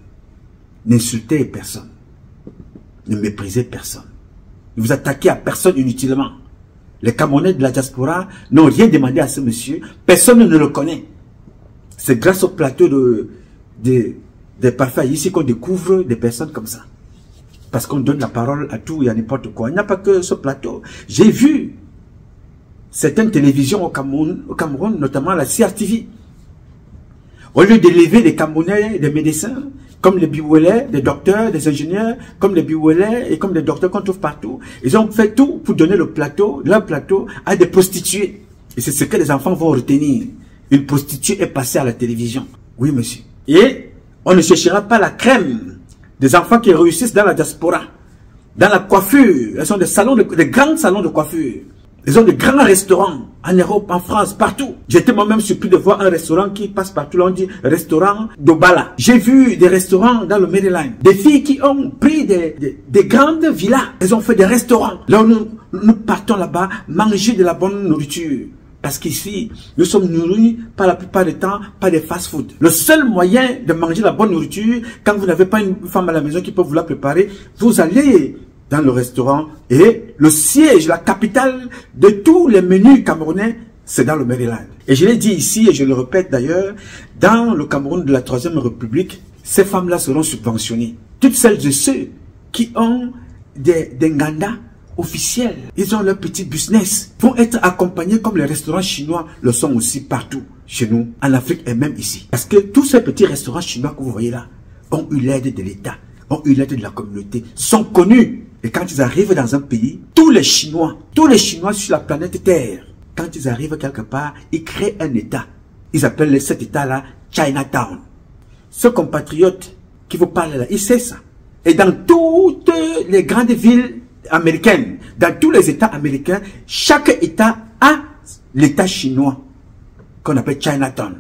D: N'insultez personne. Ne méprisez personne. Ne vous attaquez à personne inutilement. Les Camerounais de la diaspora n'ont rien demandé à ce monsieur. Personne ne le connaît. C'est grâce au plateau des parfaits ici qu'on découvre des personnes comme ça. Parce qu'on donne la parole à tout et à n'importe quoi. Il n'y a pas que ce plateau. J'ai vu certaines télévisions au Cameroun, notamment la CRTV. Au lieu d'élever les Camerounais, des médecins, comme les Biwelais, des docteurs, des ingénieurs, comme les Biwelais et comme les docteurs qu'on trouve partout, ils ont fait tout pour donner le plateau, leur plateau, à des prostituées. Et c'est ce que les enfants vont retenir. Une prostituée est passée à la télévision. Oui, monsieur. Et on ne cherchera pas la crème des enfants qui réussissent dans la diaspora, dans la coiffure. Elles sont des salons, des grands salons de coiffure. Ils ont de grands restaurants en Europe, en France, partout. J'étais moi-même surpris de voir un restaurant qui passe partout. Là, on dit restaurant d'Obala. J'ai vu des restaurants dans le Maryland. Des filles qui ont pris des grandes villas. Elles ont fait des restaurants. Là, nous partons là-bas manger de la bonne nourriture. Parce qu'ici, nous sommes nourris par la plupart du temps par des fast-food. Le seul moyen de manger la bonne nourriture, quand vous n'avez pas une femme à la maison qui peut vous la préparer, vous allez dans le restaurant et le siège, la capitale de tous les menus camerounais, c'est dans le Maryland. Et je l'ai dit ici et je le répète d'ailleurs, dans le Cameroun de la Troisième République, ces femmes-là seront subventionnées. Toutes celles et ceux qui ont des ngandas officiels, ils ont leur petit business, vont être accompagnés comme les restaurants chinois le sont aussi partout chez nous, en Afrique et même ici. Parce que tous ces petits restaurants chinois que vous voyez là ont eu l'aide de l'État, ont eu l'aide de la communauté, sont connus. Et quand ils arrivent dans un pays, tous les Chinois sur la planète Terre, quand ils arrivent quelque part, ils créent un État. Ils appellent cet État-là Chinatown. Ce compatriote qui vous parle là, il sait ça. Et dans toutes les grandes villes américaines, Dans tous les États américains, chaque État a l'État chinois, qu'on appelle Chinatown.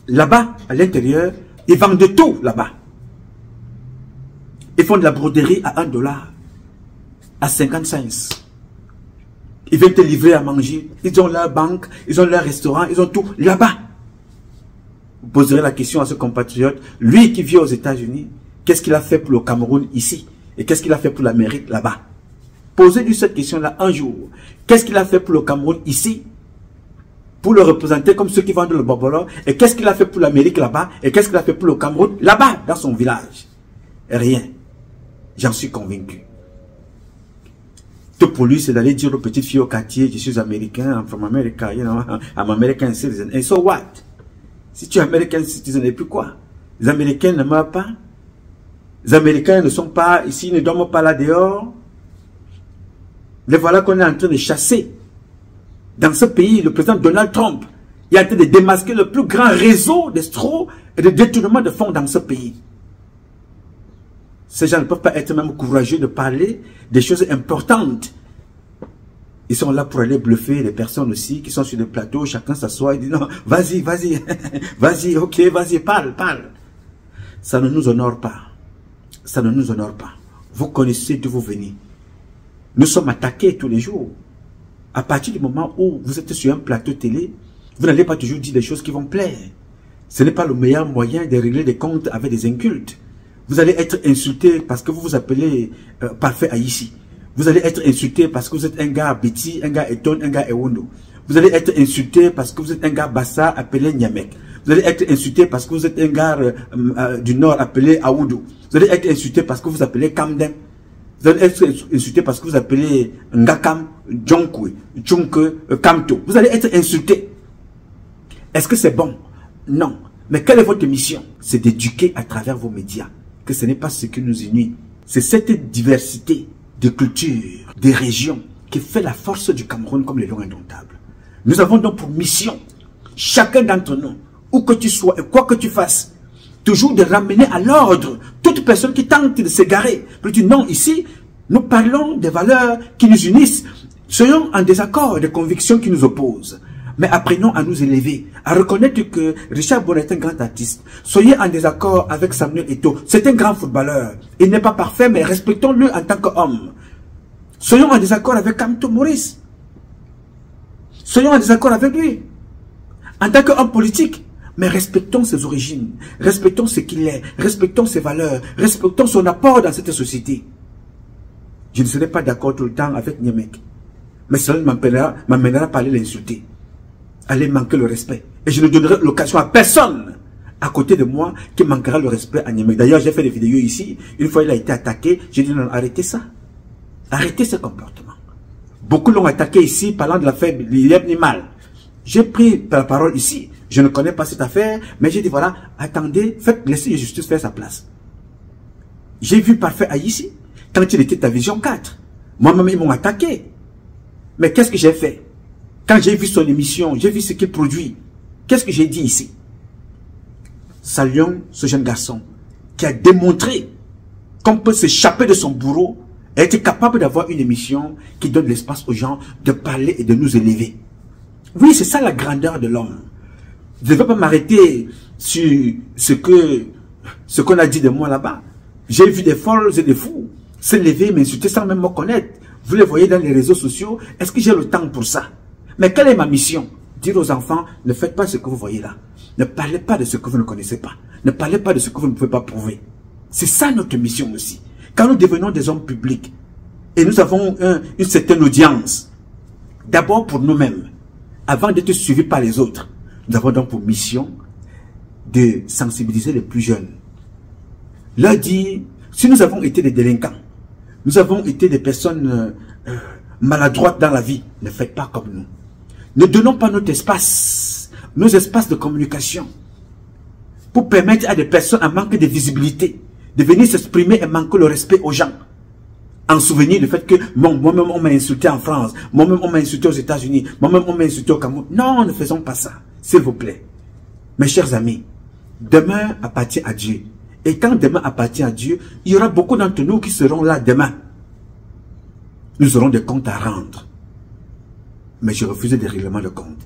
D: Là-bas, à l'intérieur, ils vendent de tout là-bas. Ils font de la broderie à $1, à 50 cents. Ils viennent te livrer à manger. Ils ont leur banque, ils ont leur restaurant, ils ont tout là-bas. Vous poserez la question à ce compatriote, lui qui vit aux États-Unis, qu'est-ce qu'il a fait pour le Cameroun ici? Et qu'est-ce qu'il a fait pour l'Amérique là-bas? Posez-lui cette question-là un jour. Qu'est-ce qu'il a fait pour le Cameroun ici? Pour le représenter comme ceux qui vendent le bobolo? Et qu'est-ce qu'il a fait pour l'Amérique là-bas? Et qu'est-ce qu'il a fait pour le Cameroun là-bas, dans son village? Rien. J'en suis convaincu. Tout pour lui, c'est d'aller dire aux petites filles au quartier, je suis américain, I'm from America, you know, I'm American citizen. And so what? Si tu es American citizen, et puis quoi? Les Américains ne meurent pas. Les Américains ne sont pas ici, ne dorment pas là dehors. Les voilà qu'on est en train de chasser. Dans ce pays, le président Donald Trump est en train de démasquer le plus grand réseau d'escrocs et de détournement de fonds dans ce pays. Ces gens ne peuvent pas être même courageux de parler des choses importantes. Ils sont là pour aller bluffer les personnes aussi qui sont sur le plateau. Chacun s'assoit et dit non, vas-y, vas-y, vas-y, ok, vas-y, parle, parle. Ça ne nous honore pas. Ça ne nous honore pas. Vous connaissez d'où vous venez. Nous sommes attaqués tous les jours. À partir du moment où vous êtes sur un plateau télé, vous n'allez pas toujours dire des choses qui vont plaire. Ce n'est pas le meilleur moyen de régler des comptes avec des incultes. Vous allez être insulté parce que vous vous appelez Parfait Haïti. Vous allez être insulté parce que vous êtes un gars Betty, un gars Eton, un gars Ewondo. Vous allez être insulté parce que vous êtes un gars Bassa appelé Niamek. Vous allez être insulté parce que vous êtes un gars du Nord appelé Aoudou. Vous allez être insulté parce que vous appelez Kamdem. Vous allez être insulté parce que vous appelez Ngakam, Djonkwe, Tchunke, Kamto. Vous allez être insulté. Est-ce que c'est bon? Non. Mais quelle est votre mission? C'est d'éduquer à travers vos médias que ce n'est pas ce qui nous unit. C'est cette diversité de cultures, de régions qui fait la force du Cameroun comme les lions indomptables. Nous avons donc pour mission, chacun d'entre nous, où que tu sois et quoi que tu fasses, toujours de ramener à l'ordre toute personne qui tente de s'égarer. Pour dire non, ici, nous parlons des valeurs qui nous unissent. Soyons en désaccord des convictions qui nous opposent. Mais apprenons à nous élever, à reconnaître que Richard Bonnet est un grand artiste. Soyez en désaccord avec Samuel Eto'o. C'est un grand footballeur. Il n'est pas parfait, mais respectons-le en tant qu'homme. Soyons en désaccord avec Kamto Maurice. Soyons en désaccord avec lui. En tant qu'homme politique. Mais respectons ses origines. Respectons ce qu'il est. Respectons ses valeurs. Respectons son apport dans cette société. Je ne serai pas d'accord tout le temps avec Niamek. Mais cela m'amènera pas à aller l'insulter. Aller manquer le respect. Et je ne donnerai l'occasion à personne à côté de moi qui manquera le respect à Niamek. D'ailleurs, j'ai fait des vidéos ici. Une fois, il a été attaqué. J'ai dit non, arrêtez ça. Arrêtez ce comportement. Beaucoup l'ont attaqué ici, parlant de l'affaire Lieb Nimal. J'ai pris la parole ici. Je ne connais pas cette affaire, mais j'ai dit voilà, attendez, laissez la justice faire sa place. J'ai vu Parfait Haïti quand il était à Vision 4. Moi-même, ils m'ont attaqué. Mais qu'est-ce que j'ai fait? Quand j'ai vu son émission, j'ai vu ce qu'il produit. Qu'est-ce que j'ai dit ici? Saluons ce jeune garçon qui a démontré qu'on peut s'échapper de son bourreau et être capable d'avoir une émission qui donne l'espace aux gens de parler et de nous élever. Oui, c'est ça la grandeur de l'homme. Je ne vais pas m'arrêter sur ce qu'on a dit de moi là-bas. J'ai vu des folles et des fous se lever, m'insulter sans même me connaître. Vous les voyez dans les réseaux sociaux. Est-ce que j'ai le temps pour ça? Mais quelle est ma mission? Dire aux enfants, ne faites pas ce que vous voyez là. Ne parlez pas de ce que vous ne connaissez pas. Ne parlez pas de ce que vous ne pouvez pas prouver. C'est ça notre mission aussi. Quand nous devenons des hommes publics et nous avons une certaine audience, d'abord pour nous-mêmes, avant d'être suivis par les autres, nous avons donc pour mission de sensibiliser les plus jeunes. Leur dire, si nous avons été des délinquants, nous avons été des personnes maladroites dans la vie, ne faites pas comme nous. Ne donnons pas notre espace, nos espaces de communication, pour permettre à des personnes en manque de visibilité, de venir s'exprimer et manquer le respect aux gens. En souvenir du fait que moi-même on m'a insulté en France, moi-même on m'a insulté aux États-Unis, moi-même on m'a insulté au Cameroun. Non, ne faisons pas ça, s'il vous plaît. Mes chers amis, demain appartient à Dieu. Et quand demain appartient à Dieu, il y aura beaucoup d'entre nous qui seront là demain. Nous aurons des comptes à rendre. Mais je refuse des règlements de compte.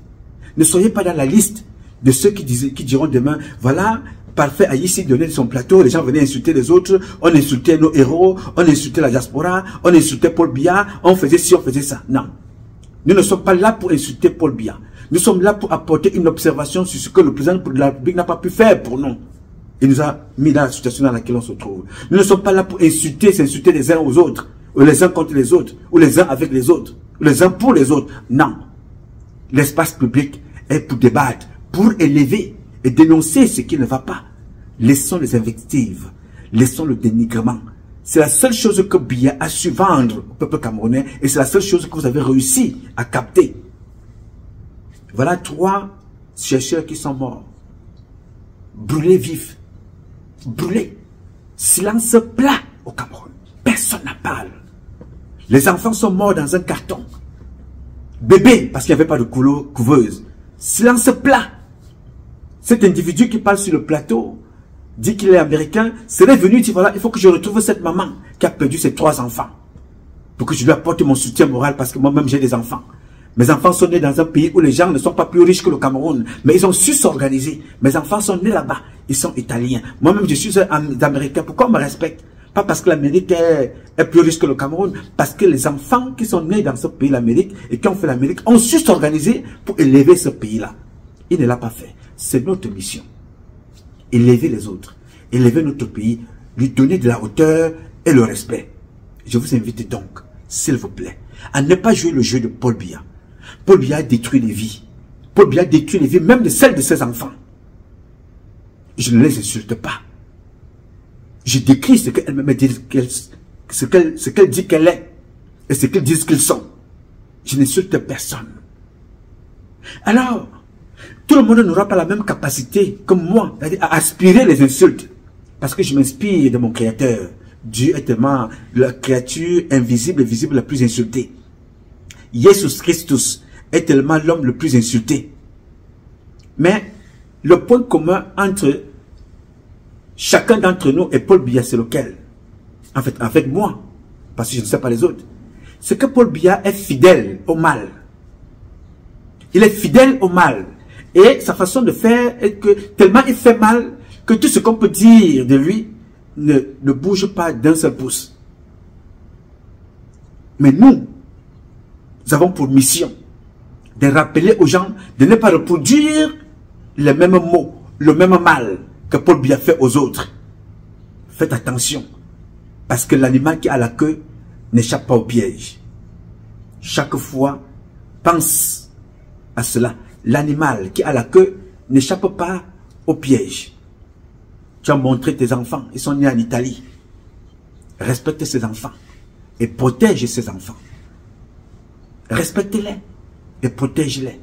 D: Ne soyez pas dans la liste de ceux qui diront demain, voilà, parfait a ici donné son plateau, les gens venaient insulter les autres, on insultait nos héros, on insultait la diaspora, on insultait Paul Biya, on faisait ci, on faisait ça. Non. Nous ne sommes pas là pour insulter Paul Biya. Nous sommes là pour apporter une observation sur ce que le président de la République n'a pas pu faire pour nous. Il nous a mis dans la situation dans laquelle on se trouve. Nous ne sommes pas là pour s'insulter les uns aux autres, ou les uns contre les autres, ou les uns avec les autres, ou les uns pour les autres. Non. L'espace public est pour débattre, pour élever et dénoncer ce qui ne va pas. Laissons les invectives, laissons le dénigrement. C'est la seule chose que Biya a su vendre au peuple camerounais et c'est la seule chose que vous avez réussi à capter. Voilà 3 chercheurs qui sont morts. Brûlés vifs. Brûlés. Silence plat au Cameroun. Personne n'a parlé. Les enfants sont morts dans un carton. Bébé, parce qu'il n'y avait pas de couveuse. Silence plat. Cet individu qui parle sur le plateau, dit qu'il est américain, serait venu dire voilà, il faut que je retrouve cette maman qui a perdu ses 3 enfants. Pour que je lui apporte mon soutien moral parce que moi-même j'ai des enfants. Mes enfants sont nés dans un pays où les gens ne sont pas plus riches que le Cameroun. Mais ils ont su s'organiser. Mes enfants sont nés là-bas. Ils sont italiens. Moi-même, je suis un Américain. Pourquoi on me respecte? Pas parce que l'Amérique est plus riche que le Cameroun. Parce que les enfants qui sont nés dans ce pays, l'Amérique, et qui ont fait l'Amérique, ont su s'organiser pour élever ce pays-là. Il ne l'a pas fait. C'est notre mission. Élever les autres. Élever notre pays. Lui donner de la hauteur et le respect. Je vous invite donc, s'il vous plaît, à ne pas jouer le jeu de Paul Biya. Paul Biya a détruit les vies. Paul Biya a détruit les vies, même de celles de ses enfants. Je ne les insulte pas. Je décris ce qu'elle me dit, ce qu'elle dit qu'elle est, et ce qu'ils disent qu'ils sont. Je n'insulte personne. Alors, tout le monde n'aura pas la même capacité que moi, à aspirer les insultes. Parce que je m'inspire de mon Créateur. Dieu est tellement la créature invisible et visible la plus insultée. Jésus Christus est tellement l'homme le plus insulté. Mais le point commun entre chacun d'entre nous et Paul Biya, c'est lequel? En fait, avec moi, parce que je ne sais pas les autres. C'est que Paul Biya est fidèle au mal. Il est fidèle au mal. Et sa façon de faire est que tellement il fait mal que tout ce qu'on peut dire de lui ne bouge pas d'un seul pouce. Mais nous avons pour mission de rappeler aux gens de ne pas reproduire les mêmes mots, le même mal que Paul Biya fait aux autres. Faites attention, parce que l'animal qui a la queue n'échappe pas au piège. Chaque fois, pense à cela. L'animal qui a la queue n'échappe pas au piège. Tu as montré tes enfants, ils sont nés en Italie. Respecte ces enfants et protège ces enfants. Respecte-les et protège-les.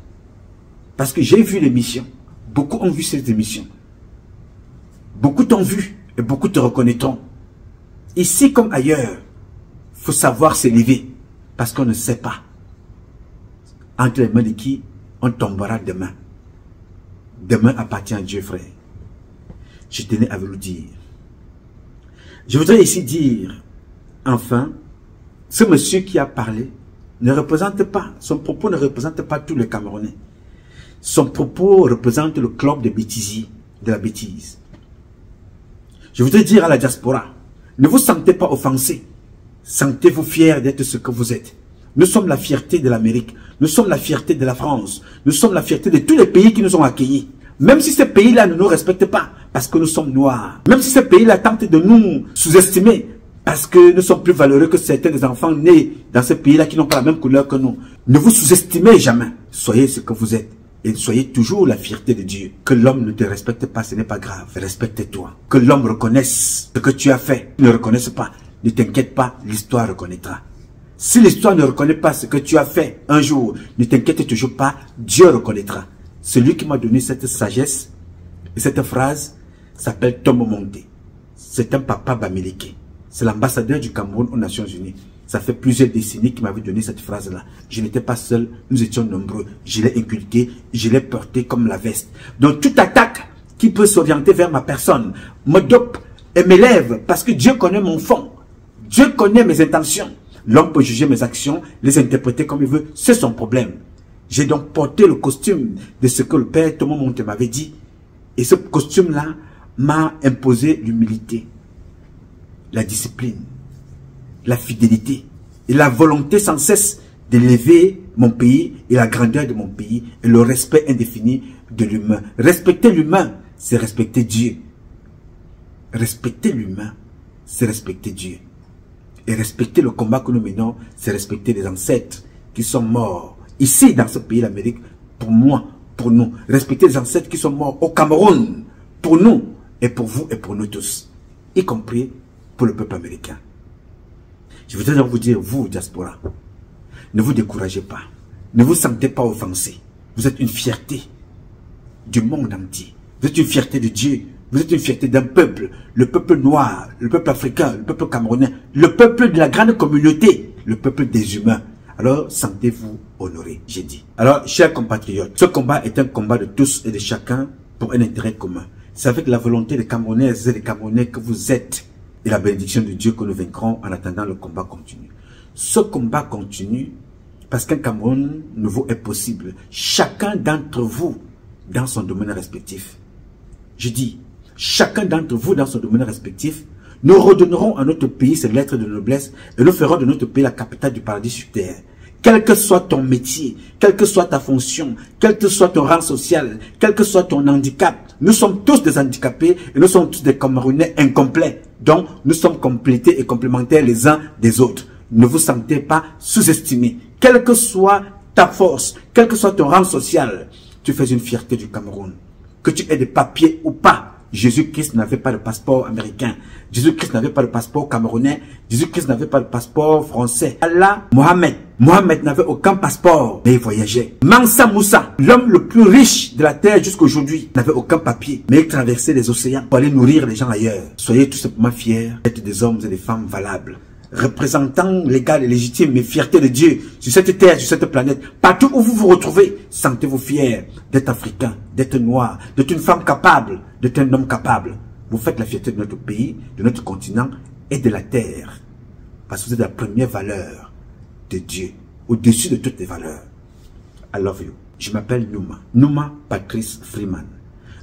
D: Parce que j'ai vu l'émission. Beaucoup ont vu cette émission. Beaucoup t'ont vu et beaucoup te reconnaîtront. Ici comme ailleurs, il faut savoir s'élever parce qu'on ne sait pas entre les mains de qui on tombera demain. Demain appartient à Dieu, frère. Je tenais à vous le dire. Je voudrais ici dire, enfin, ce monsieur qui a parlé ne représente pas, son propos ne représente pas tous les Camerounais. Son propos représente le club de bêtisiers, de la bêtise. Je voudrais dire à la diaspora, ne vous sentez pas offensés. Sentez-vous fiers d'être ce que vous êtes. Nous sommes la fierté de l'Amérique. Nous sommes la fierté de la France. Nous sommes la fierté de tous les pays qui nous ont accueillis. Même si ces pays-là ne nous respectent pas, parce que nous sommes noirs. Même si ces pays-là tentent de nous sous-estimer, parce que nous sommes plus valeureux que certains des enfants nés dans ces pays-là qui n'ont pas la même couleur que nous. Ne vous sous-estimez jamais. Soyez ce que vous êtes. Et soyez toujours la fierté de Dieu. Que l'homme ne te respecte pas, ce n'est pas grave. Respecte-toi. Que l'homme reconnaisse ce que tu as fait. Ne reconnaisse pas. Ne t'inquiète pas, l'histoire reconnaîtra. Si l'histoire ne reconnaît pas ce que tu as fait un jour, ne t'inquiète toujours pas, Dieu reconnaîtra. Celui qui m'a donné cette sagesse et cette phrase s'appelle Tom Monte. C'est un papa bamileke. C'est l'ambassadeur du Cameroun aux Nations Unies. Ça fait plusieurs décennies qu'il m'avait donné cette phrase-là. Je n'étais pas seul, nous étions nombreux. Je l'ai inculqué, je l'ai porté comme la veste. Donc toute attaque qui peut s'orienter vers ma personne me dope et m'élève parce que Dieu connaît mon fond. Dieu connaît mes intentions. L'homme peut juger mes actions, les interpréter comme il veut. C'est son problème. J'ai donc porté le costume de ce que le père Thomas Monte m'avait dit. Et ce costume-là m'a imposé l'humilité, la discipline, la fidélité et la volonté sans cesse d'élever mon pays et la grandeur de mon pays et le respect indéfini de l'humain. Respecter l'humain, c'est respecter Dieu. Respecter l'humain, c'est respecter Dieu. Et respecter le combat que nous menons, c'est respecter les ancêtres qui sont morts ici dans ce pays, l'Amérique, pour moi, pour nous. Respecter les ancêtres qui sont morts au Cameroun, pour nous et pour vous et pour nous tous, y compris pour le peuple américain. Je voudrais donc vous dire, vous, diaspora, ne vous découragez pas. Ne vous sentez pas offensé. Vous êtes une fierté du monde entier. Vous êtes une fierté de Dieu. Vous êtes une fierté d'un peuple. Le peuple noir, le peuple africain, le peuple camerounais, le peuple de la grande communauté, le peuple des humains. Alors, sentez-vous honoré, j'ai dit. Alors, chers compatriotes, ce combat est un combat de tous et de chacun pour un intérêt commun. C'est avec la volonté des Camerounaises et des Camerounais que vous êtes et la bénédiction de Dieu que nous vaincrons en attendant le combat continue. Ce combat continue parce qu'un Cameroun nouveau est possible. Chacun d'entre vous dans son domaine respectif. Je dis, chacun d'entre vous dans son domaine respectif, nous redonnerons à notre pays ses lettres de noblesse et nous ferons de notre pays la capitale du paradis sur terre. Quel que soit ton métier, quelle que soit ta fonction, quel que soit ton rang social, quel que soit ton handicap, nous sommes tous des handicapés et nous sommes tous des Camerounais incomplets. Donc, nous sommes complétés et complémentaires les uns des autres. Ne vous sentez pas sous-estimés. Quelle que soit ta force, quel que soit ton rang social, tu fais une fierté du Cameroun. Que tu aies des papiers ou pas, Jésus-Christ n'avait pas de passeport américain. Jésus-Christ n'avait pas de passeport camerounais. Jésus-Christ n'avait pas de passeport français. Allah, Mohamed n'avait aucun passeport, mais il voyageait. Mansa Moussa, l'homme le plus riche de la terre jusqu'à aujourd'hui, n'avait aucun papier, mais il traversait les océans pour aller nourrir les gens ailleurs. Soyez tout simplement fiers d'être des hommes et des femmes valables, représentant légal et légitime, mais fierté de Dieu sur cette terre, sur cette planète. Partout où vous vous retrouvez, sentez-vous fiers d'être africain, d'être noir, d'être une femme capable, d'être un homme capable. Vous faites la fierté de notre pays, de notre continent et de la terre. Parce que vous êtes la première valeur de Dieu, au-dessus de toutes les valeurs. I love you. Je m'appelle Nouma Patrice Freeman.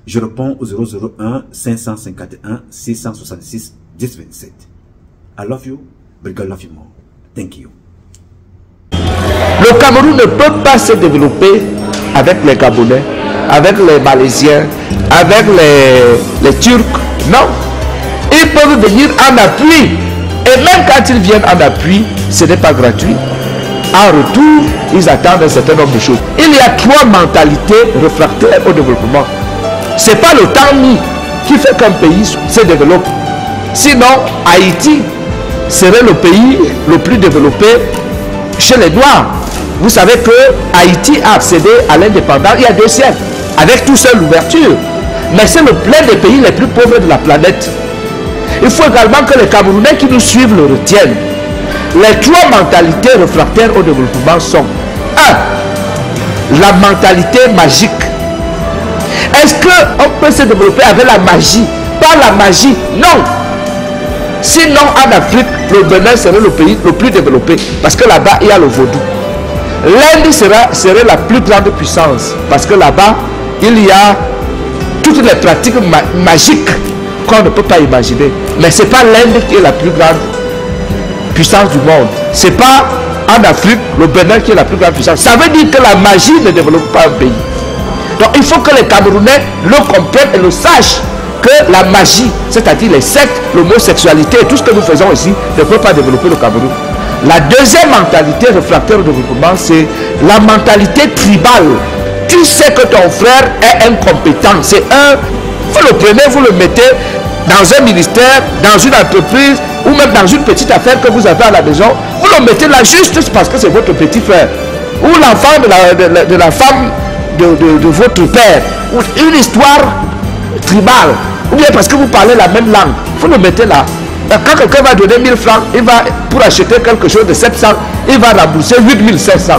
D: Je réponds au 001 551 666 1027. I love you. But God love you more. Thank you.
G: Le Cameroun ne peut pas se développer avec les Gabonais, avec les Malaisiens, avec les Turcs. Non. Ils peuvent venir en appui. Et même quand ils viennent en appui, ce n'est pas gratuit. En retour, ils attendent un certain nombre de choses. Il y a 3 mentalités réfractaires au développement. Ce n'est pas le temps mis qui fait qu'un pays se développe. Sinon, Haïti serait le pays le plus développé chez les Noirs. Vous savez que Haïti a accédé à l'indépendance il y a 2 siècles, avec toute seule ouverture. Mais c'est le plein des pays les plus pauvres de la planète. Il faut également que les Camerounais qui nous suivent le retiennent. Les 3 mentalités réfractaires au développement sont 1. La mentalité magique. Est-ce qu'on peut se développer avec la magie? Pas la magie, non. Sinon, en Afrique, le Bénin serait le pays le plus développé. Parce que là-bas, il y a le vaudou. L'Inde serait la plus grande puissance. Parce que là-bas, il y a toutes les pratiques magiques qu'on ne peut pas imaginer. Mais ce n'est pas l'Inde qui est la plus grande puissance du monde. Ce n'est pas en Afrique, le Bénin qui est la plus grande puissance. Ça veut dire que la magie ne développe pas un pays. Donc il faut que les Camerounais le comprennent et le sachent. Que la magie, c'est-à-dire les sectes, l'homosexualité et tout ce que nous faisons ici ne peut pas développer le Cameroun. La deuxième mentalité réfractaire au développement, c'est la mentalité tribale. Tu sais que ton frère est incompétent. C'est vous le prenez, vous le mettez dans un ministère, dans une entreprise ou même dans une petite affaire que vous avez à la maison. Vous le mettez là juste parce que c'est votre petit frère. Ou l'enfant de la femme de votre père. Ou une histoire tribale. Ou bien parce que vous parlez la même langue. Vous le mettez là. Quand quelqu'un va donner 1000 francs, il va, pour acheter quelque chose de 700, il va rembourser 8500.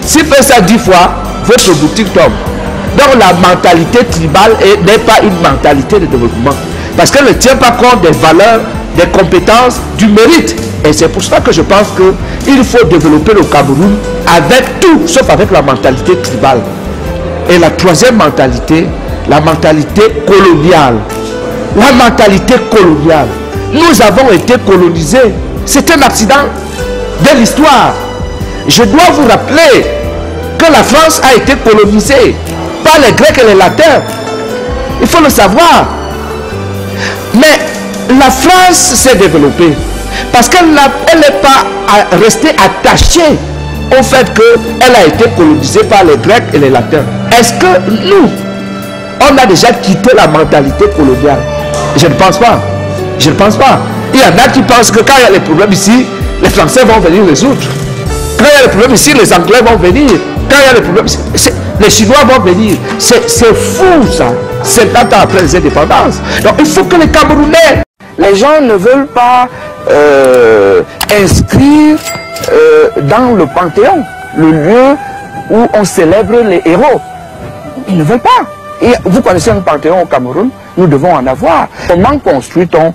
G: S'il fait ça 10 fois, votre boutique tombe. Donc la mentalité tribale n'est pas une mentalité de développement. Parce qu'elle ne tient pas compte des valeurs, des compétences, du mérite Et c'est pour cela que je pense qu'il faut développer le Cameroun avec tout, sauf avec la mentalité tribale. Et la troisième mentalité, la mentalité coloniale. La mentalité coloniale. Nous avons été colonisés. C'est un accident de l'histoire. Je dois vous rappeler que la France a été colonisée par les Grecs et les Latins. Il faut le savoir. Mais la France s'est développée parce qu'elle n'est pas restée attachée au fait qu'elle a été colonisée par les Grecs et les Latins. Est-ce que nous, on a déjà quitté la mentalité coloniale? Je ne pense pas. Je ne pense pas. Il y en a qui pensent que quand il y a des problèmes ici, les Français vont venir résoudre. Quand il y a des problèmes ici, les Anglais vont venir. Quand il y a des problèmes ici, les Chinois vont venir. C'est fou ça. 50 ans après les indépendances. Donc il faut que les Camerounais... Les gens ne veulent pas inscrire dans le Panthéon, le lieu où on célèbre les héros. Ils ne veulent pas. Et vous connaissez un Panthéon au Cameroun, nous devons en avoir. Comment construit-on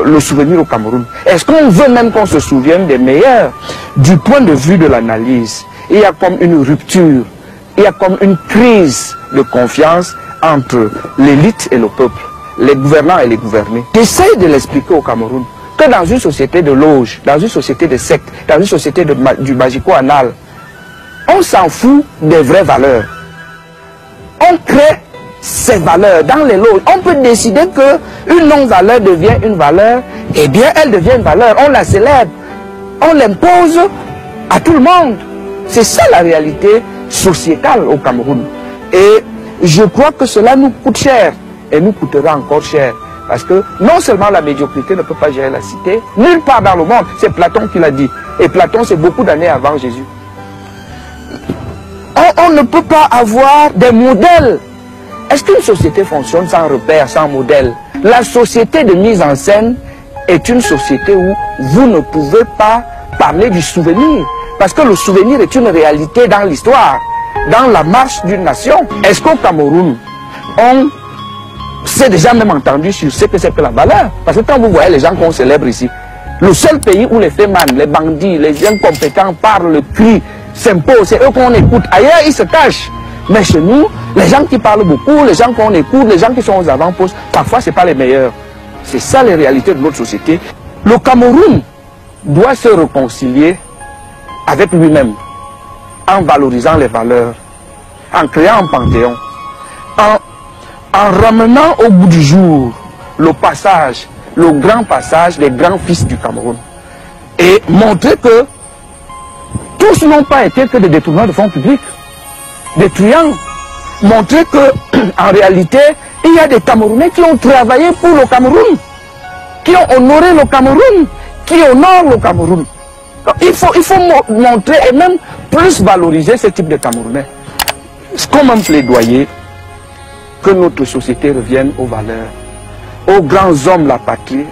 G: le souvenir au Cameroun? Est-ce qu'on veut même qu'on se souvienne des meilleurs? Du point de vue de l'analyse, il y a comme une rupture, il y a comme une crise de confiance entre l'élite et le peuple, les gouvernants et les gouvernés. J'essaie de l'expliquer au Cameroun que dans une société de loges, dans une société de sectes, dans une société du magico-anal, on s'en fout des vraies valeurs. On crée ces valeurs dans les loges. On peut décider qu'une non-valeur devient une valeur, eh bien elle devient une valeur, on la célèbre, on l'impose à tout le monde. C'est ça la réalité sociétale au Cameroun. Et je crois que cela nous coûte cher et nous coûtera encore cher. Parce que non seulement la médiocrité ne peut pas gérer la cité, nulle part dans le monde, c'est Platon qui l'a dit. Et Platon, c'est beaucoup d'années avant Jésus. On ne peut pas avoir des modèles. Est-ce qu'une société fonctionne sans repère, sans modèle? La société de mise en scène est une société où vous ne pouvez pas parler du souvenir. Parce que le souvenir est une réalité dans l'histoire, dans la marche d'une nation. Est-ce qu'au Cameroun, on s'est déjà même entendu sur ce que c'est que la valeur? Parce que quand vous voyez les gens qu'on célèbre ici, le seul pays où les fémans, les bandits, les incompétents parlent, crient, s'imposent, c'est eux qu'on écoute. Ailleurs, ils se cachent. Mais chez nous, les gens qui parlent beaucoup, les gens qu'on écoute, les gens qui sont aux avant-postes, parfois ce n'est pas les meilleurs. C'est ça les réalités de notre société. Le Cameroun doit se réconcilier avec lui-même, en valorisant les valeurs, en créant un panthéon, en ramenant au bout du jour le passage, le grand passage des grands fils du Cameroun. Et montrer que tous n'ont pas été que des détourneurs de fonds publics, des truands. Montrer que, en réalité, il y a des Camerounais qui ont travaillé pour le Cameroun, qui ont honoré le Cameroun, qui honorent le Cameroun. Donc, il faut montrer et même plus valoriser ce type de Camerounais. C'est comme un plaidoyer que notre société revienne aux valeurs, aux grands hommes de la patrie.